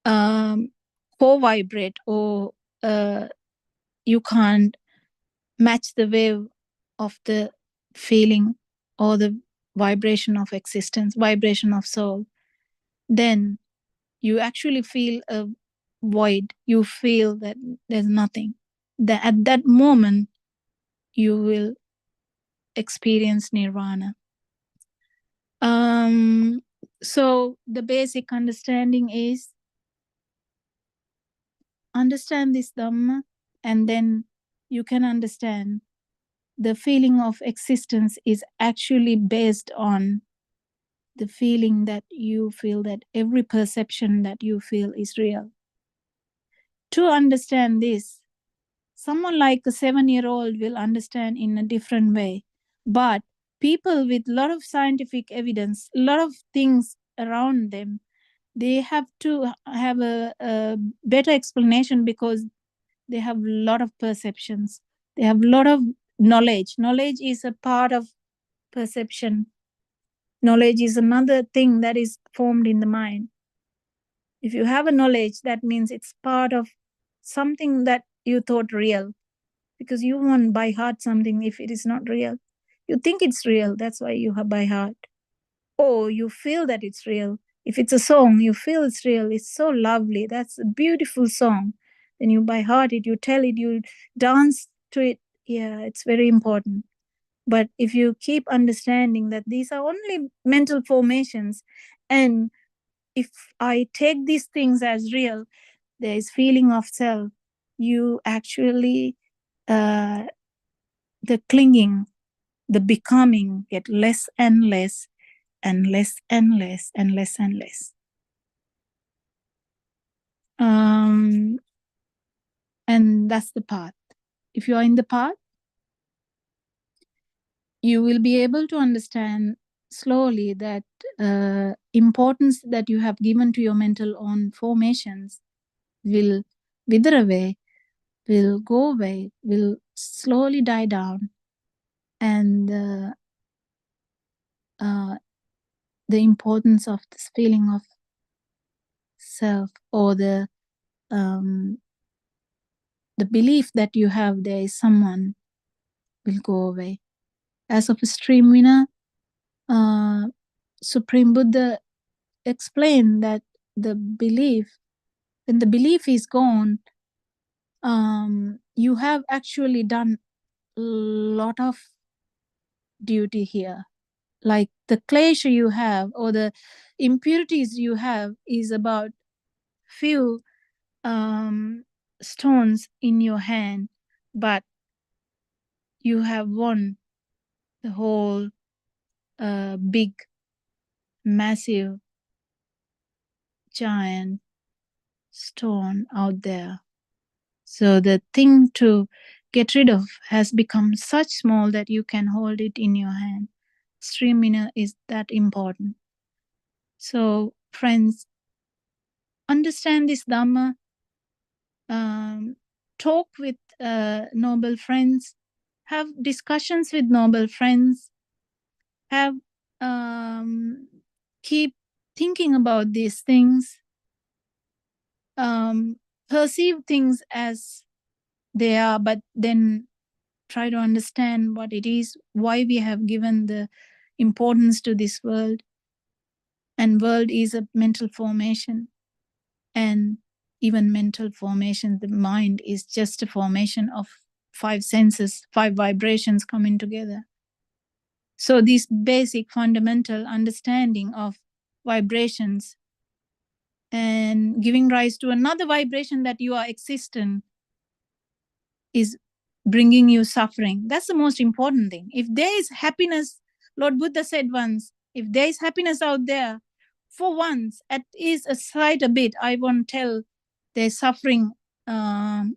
co-vibrate, or you can't match the wave of the feeling or the vibration of existence, vibration of soul. Then you actually feel a void. You feel that there's nothing. That at that moment, you will experience nirvana. So the basic understanding is understand this Dhamma, and then you can understand the feeling of existence is actually based on the feeling that you feel, that every perception that you feel is real. To understand this, someone like a 7-year-old will understand in a different way. But people with a lot of scientific evidence, a lot of things around them, they have to have a better explanation, because they have a lot of perceptions. They have a lot of knowledge. Knowledge is a part of perception. Knowledge is another thing that is formed in the mind. If you have a knowledge, that means it's part of something that you thought real, because you won't by heart something if it is not real. You think it's real, that's why you have by heart. Or you feel that it's real. If it's a song, you feel it's real. It's so lovely. That's a beautiful song. Then you by heart it, you tell it, you dance to it. Yeah, it's very important. But if you keep understanding that these are only mental formations, and if I take these things as real, there is feeling of self, you actually, the clinging, the becoming get less and less and less and less and less and less. And that's the path. If you are in the path, you will be able to understand slowly that importance that you have given to your mental own formations will wither away, will go away, will slowly die down. And the importance of this feeling of self, or the belief that you have there is someone, will go away. As of a stream winner, Supreme Buddha explained that the belief, when the belief is gone, you have actually done a lot of duty here. Like the klesha you have, or the impurities you have, is about few stones in your hand, but you have won the whole big, massive, giant stone out there. So the thing to get rid of has become such small that you can hold it in your hand. Stream inner is that important. So friends, understand this Dhamma, talk with noble friends, have discussions with noble friends, have keep thinking about these things, perceive things as they are, but then try to understand what it is, why we have given the importance to this world. And world is a mental formation, and even mental formation, the mind is just a formation of 5 senses, 5 vibrations coming together. So this basic fundamental understanding of vibrations and giving rise to another vibration that you are existent is bringing you suffering. That's the most important thing. If there is happiness, Lord Buddha said once, if there is happiness out there, for once, at least aside a bit, I won't tell there's suffering in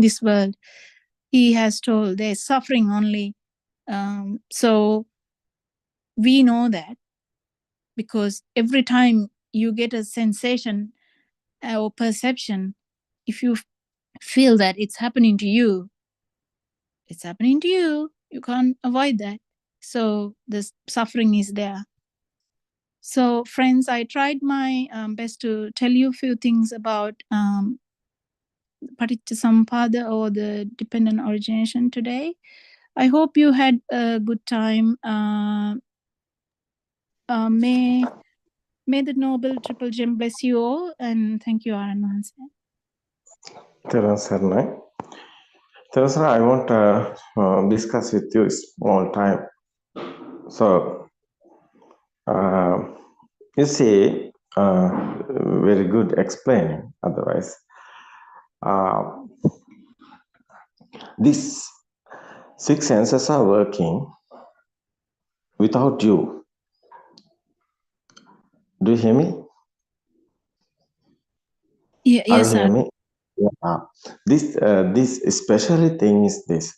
this world. He has told there's suffering only. So we know that, because every time you get a sensation or perception, if you feel that it's happening to you, it's happening to you. You can't avoid that. So the suffering is there. So friends, I tried my best to tell you a few things about Paticcasamuppada, or the dependent origination today. I hope you had a good time. May the Noble Triple Gem bless you all, and thank you, Arana. Therun Sarnai. Therun sir, I want to discuss with you small time. So, you see, very good explaining. Otherwise, these 6 senses are working without you. Do you hear me? Yeah, Are you yes, hear sir. me? Yeah. This special thing is this.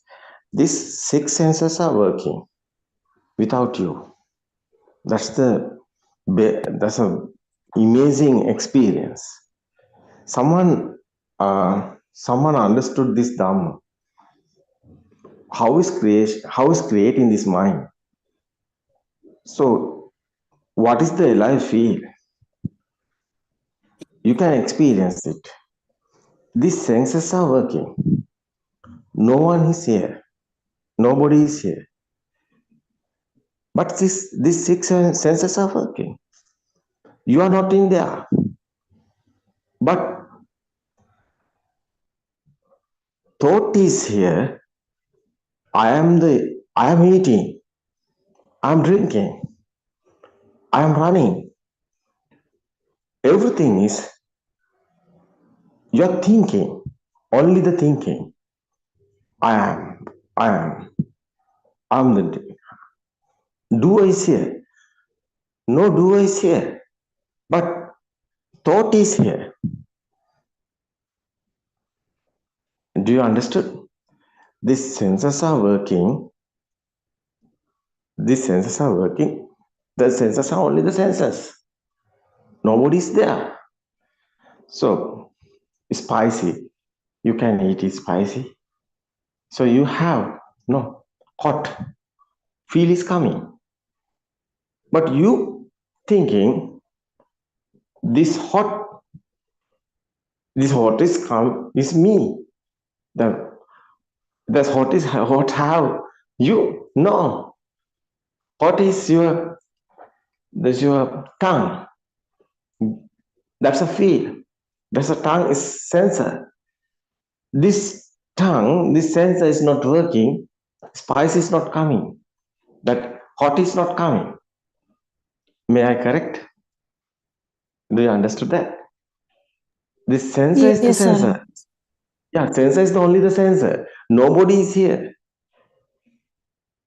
These 6 senses are working without you. That's a amazing experience. Someone understood this Dhamma. How is creating this mind? So what is the alive feel? You can experience it. These senses are working. No one is here. Nobody is here. But these 6 senses are working. You are not in there. But thought is here. I am eating. I am drinking. I am running. Everything is, you are thinking. Only the thinking. I am the doer is here. No doer is here. But thought is here. Do you understood? These senses are working. These senses are working. The senses are only the senses. Nobody is there. So, spicy. You can eat it spicy. So you have no hot. Feel is coming. But you thinking this hot is come is me. The hot have you. No. Hot is that's your tongue. That's a feel. That's a tongue is sensor. This tongue, this sensor is not working. Spice is not coming. That hot is not coming. May I correct? Do you understand that? This sensor is the Yes, sir. sensor. Yeah, sensor is only the sensor. Nobody is here.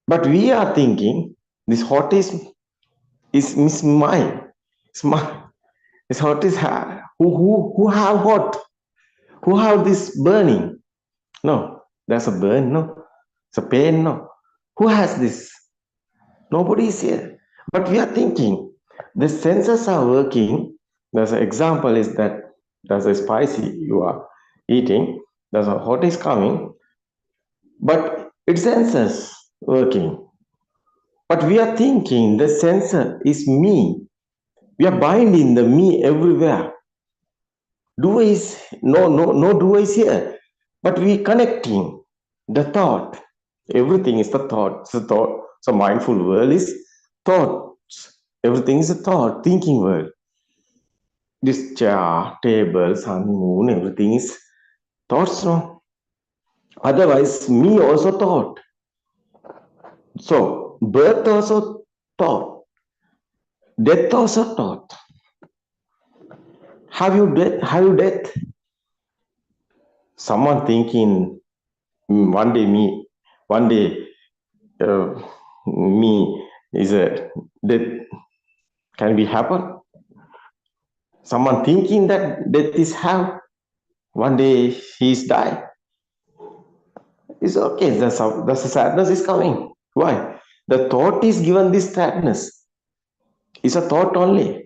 But we are thinking this hot is mine. It's mine. This hot is who have hot? Who have this burning? No, there's a burn, no. It's a pain, no. Who has this? Nobody is here. But we are thinking. The senses are working. There's an example is that there's a spicy you are eating. There's a hot is coming, but it's senses working. But we are thinking the sensor is me. We are binding the me everywhere. Doer is no doer is here. But we connecting the thought. Everything is the thought. So thought. So mindful world is thoughts. Everything is a thought, thinking world. This chair, table, sun, moon, everything is thoughts, no? Otherwise, me also thought. So birth also thought. Death also thought. Have you death? Have you death? Someone thinking one day me, one day me is a death can be happen. Someone thinking that death is have one day he's die. It's okay. That's the sadness is coming. Why? The thought is given this sadness. It's a thought only.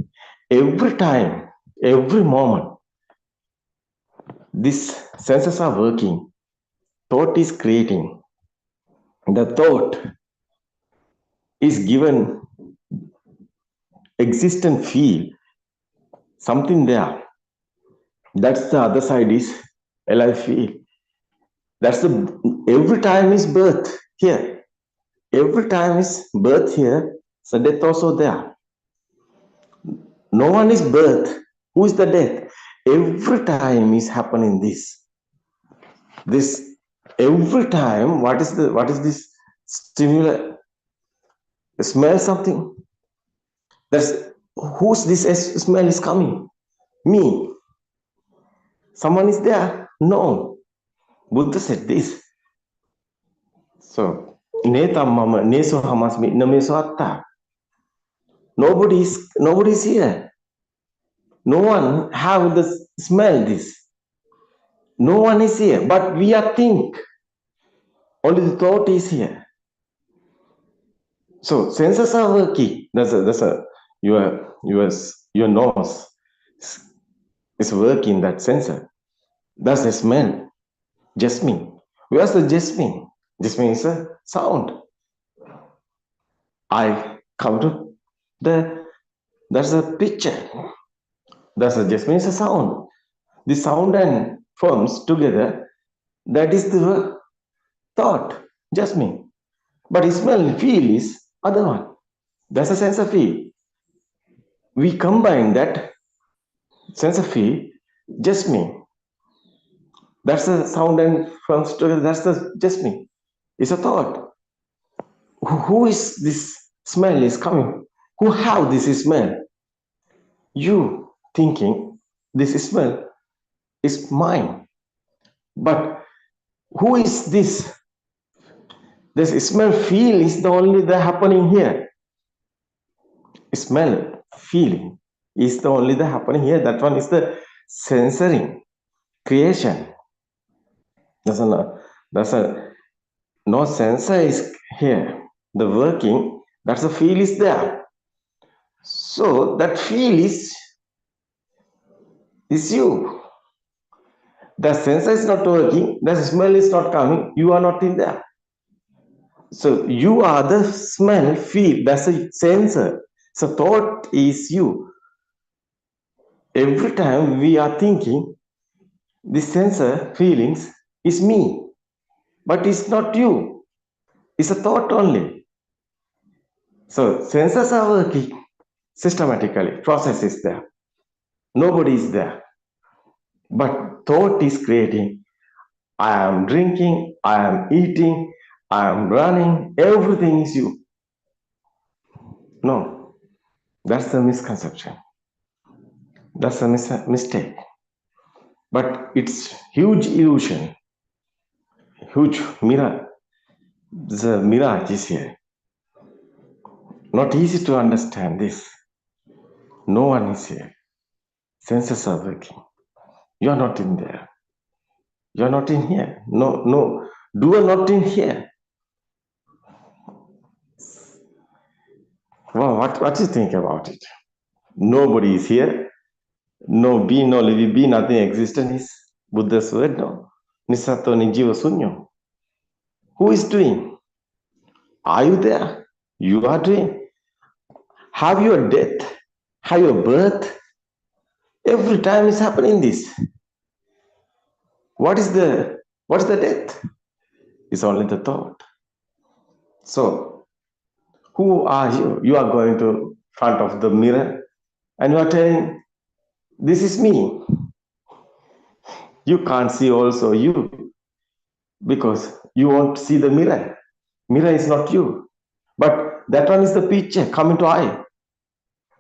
Every time, every moment, these senses are working. Thought is creating. The thought is given existent feel, something there. That's the other side is alive feel. That's the every time is birth here. Every time is birth here, so death also there. No one is birth. Who is the death? Every time is happening this. This every time. What is this stimuli? Smell something. That's whose this smell is coming? Me. Someone is there? No. Buddha said this. So, neta mama neso hamas mi nameso atta. Nobody is here. No one have the smell this. No one is here, but we are think. Only the thought is here. So senses are working. That's a your nose is working that sensor. That's the smell. Jasmine. Where's the jasmine? Jasmine is a sound. I come to that's a picture. That's a jasmine is a sound. The sound and forms together. That is the thought. Jasmine. But smell, feel is other one. That's a sense of feel. We combine that sense of feel, jasmine. That's the sound and forms together. That's the jasmine. It's a thought. Who is this smell is coming? Who have this smell? You thinking this smell is mine. But who is this? This smell feel is the only the happening here. Smell, feeling is the only the happening here. That one is the sensoring, creation. That's a no sensor is here. The working, that's a feel is there. So that feel is you. The sensor is not working, the smell is not coming, you are not in there. So you are the smell, feel, that's a sensor. So thought is you. Every time we are thinking, the sensor feelings is me, but it's not you. It's a thought only. So sensors are working systematically, process is there. Nobody is there. But thought is creating. I am drinking, I am eating, I am running, everything is you. No, that's the misconception. That's a mistake. But it's huge illusion, huge mirror. The mirage is here. Not easy to understand this. No one is here. Senses are working. You are not in there. You are not in here. No, doer not in here. Well, what do you think about it? Nobody is here. No be, no live, be, nothing existent is Buddha's word, no. Nisato nijiva sunyo. Who is doing? Are you there? You are doing. Have your death, have your birth. Every time is happening this. What's the death? It's only the thought. So, who are you? You are going to front of the mirror and you are telling, this is me. You can't see also you because you won't see the mirror. Mirror is not you. But that one is the picture coming to eye.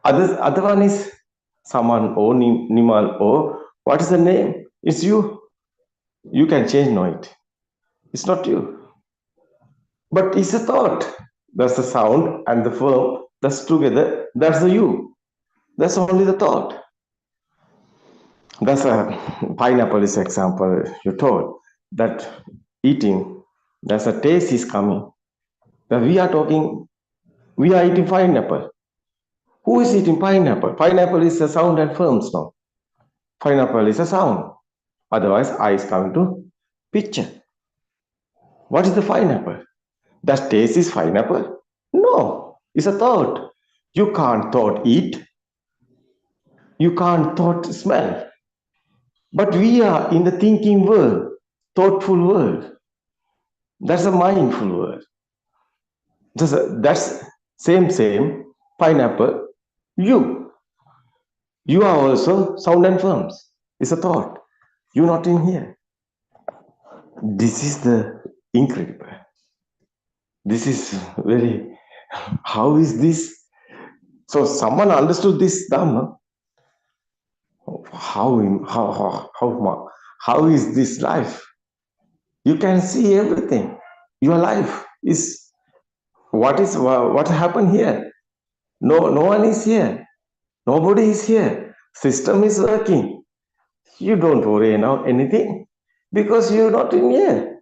Other one is someone or Nimal or what is the name? It's you. You can change no it. It's not you. But it's a thought. That's the sound and the form. That's together. That's the you. That's only the thought. That's a pineapple is example you told. That eating, that's a taste is coming. That we are eating pineapple. Who is eating pineapple? Pineapple is a sound and forms now. Pineapple is a sound. Otherwise, I is coming to picture. What is the pineapple? Does taste is pineapple? No, it's a thought. You can't thought eat. You can't thought smell. But we are in the thinking world, thoughtful world. That's a mindful world. That's same pineapple. You are also sound and forms. It's a thought. You're not in here. This is the incredible. This is very. How is this? So someone understood this Dhamma. How is this life? You can see everything. Your life is what happened here. No one is here. Nobody is here. System is working. You don't worry now anything because you're not in here.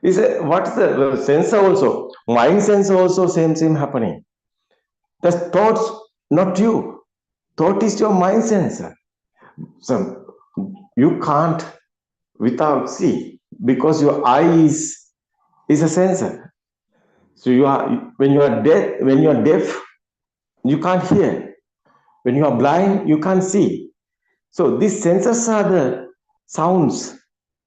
What's the sensor also? Mind sensor also same happening. The thoughts, not you. Thought is your mind sensor. So you can't without see because your eye is a sensor. So when you are deaf, you can't hear. When you are blind, you can't see. So these sensors are the sounds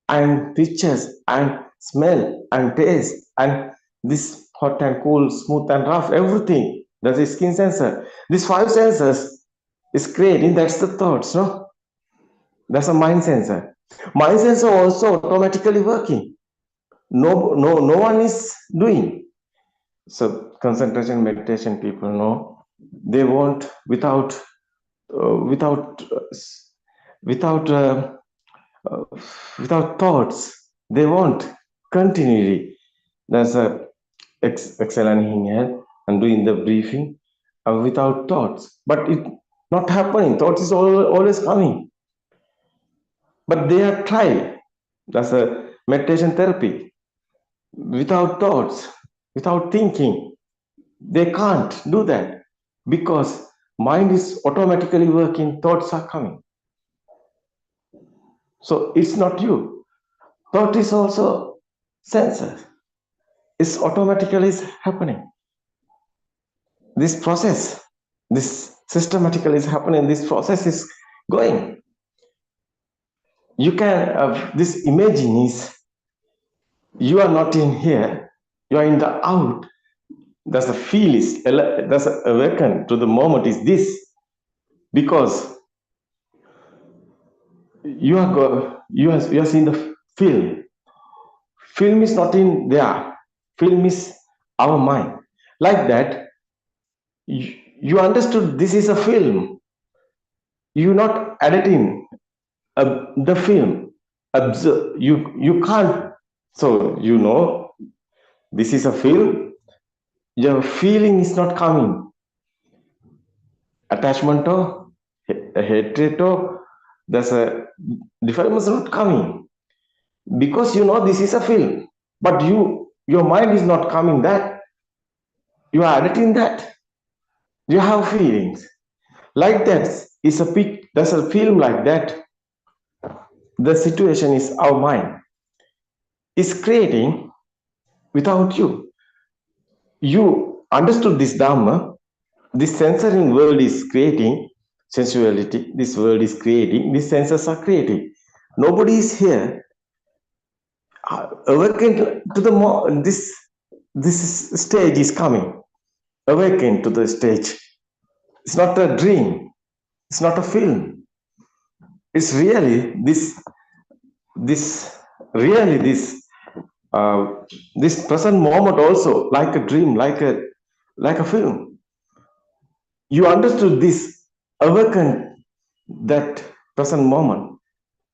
and pictures and smell and taste and this hot and cold, smooth and rough, everything. That's a skin sensor. These 5 sensors is creating, that's the thoughts, no? That's a mind sensor. Mind sensor also automatically working. No one is doing. So concentration meditation people know they want without thoughts. They want continually. There's a exhaling here and doing the briefing without thoughts, but it not happening. Thoughts is always coming, but they are trying. That's a meditation therapy. Without thoughts, without thinking, they can't do that because mind is automatically working. Thoughts are coming. So it's not you. Thought is also sensor. It's automatically is happening. This process, this systematically is happening. This process is going. You can, this imagine is, you are not in here, you are in the out. That's the feel is, that's awaken to the moment is this. Because you are seeing the film. Film is not in there. Film is our mind. Like that, you understood this is a film. You're not editing the film. Observe. You can't. So you know this is a film. Your feeling is not coming. Attachment to hatred to there's a defilement is not coming. because you know this is a film, but your mind is not coming that. You are editing that. You have feelings. Like that is a pic, there's a film like that. The situation is our mind is creating without you. You understood this Dhamma, this censoring world is creating sensuality, this world is creating, these senses are creating. Nobody is here. Awaken to the this stage is coming. Awaken to the stage. It's not a dream. It's not a film. It's really this really this present moment also like a dream, like a film. You understood this, awaken that present moment.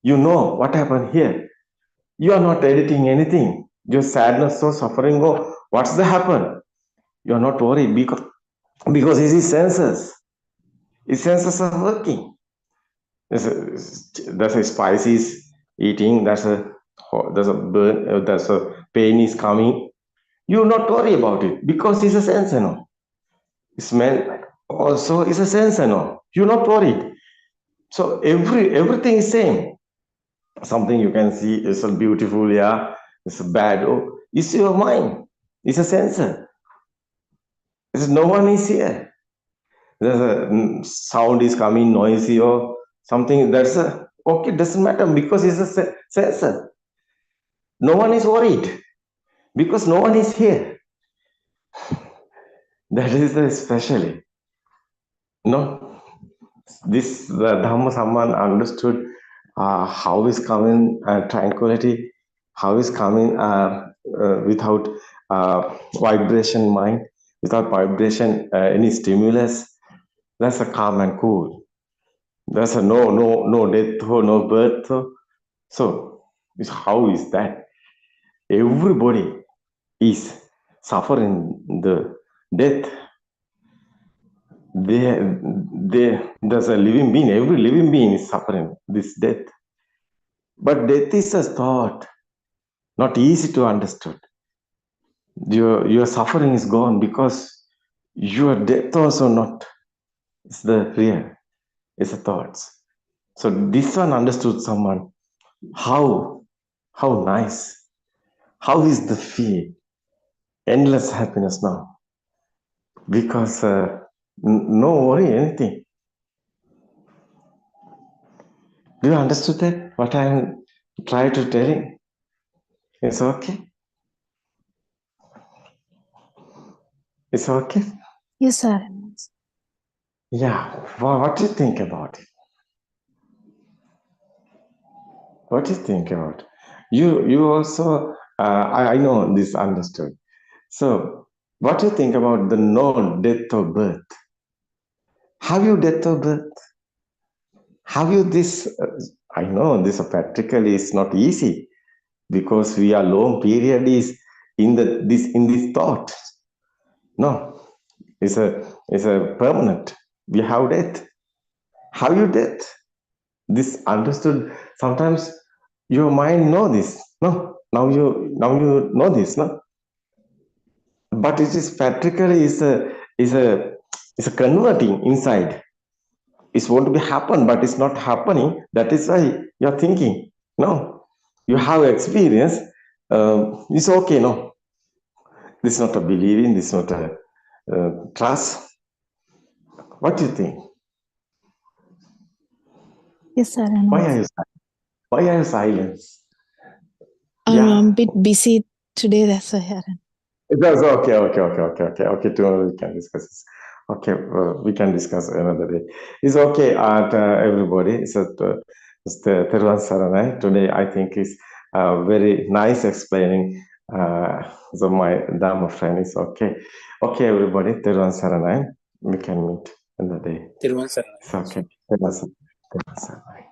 You know what happened here. You are not editing anything. Your sadness or suffering or what's the happen. You are not worried because it is senses. His senses are working. There's a spice is eating. There's a burn. There's a pain is coming. You not worry about it because it's a sense, you know. Smell also is a sense, you know. You're not worried. So everything is same. Something you can see is a beautiful, yeah. It's a bad. Oh, it's your mind. It's a sensor. It's no one is here. There's a sound is coming, noisy or something. That's a okay. Doesn't matter because it's a sensor. No one is worried because no one is here. That is especially. No, this the Dhamma someone understood how is coming tranquility, how is coming without vibration mind, without vibration any stimulus. That's a calm and cool. That's a no death or no birth. So how is that? Everybody is suffering the death. There's a living being. Every living being is suffering this death. But death is a thought, not easy to understand. Your suffering is gone because your death also not. It's the real. It's the thoughts. So this one understood someone. How nice. How is the feel? Endless happiness now. Because no worry, anything. Do you understood that? What I'm trying to tell you? It's okay. It's okay. Yes, Arana. Yeah. What do you think about it? What do you think about? You also I know this understood. So what do you think about the no death or birth? Have you death or birth? Have you this? I know this practically is not easy because we are long period is in this thought. No, it's a permanent. We have death. Have you death? This understood. Sometimes your mind know this. No, now you know this. No, but it is practically is a converting inside. It's want to be happen, but it's not happening. That is why you're thinking. No, you have experience. It's okay. No, this is not a believing. This is not a trust. What do you think? Yes, Arana. Why are you silent? I'm Yeah. a bit busy today, that's why, Arana. It was okay. Tomorrow we can discuss this. Okay, we can discuss another day. It's okay, everybody. It's the Theruvan Saranai. Today, I think is very nice explaining. So my Dharma friend is okay. Okay, everybody. Theruvan Saranai. We can meet another day. Thiruvan Saranai. It's okay. Theruvan Saranai.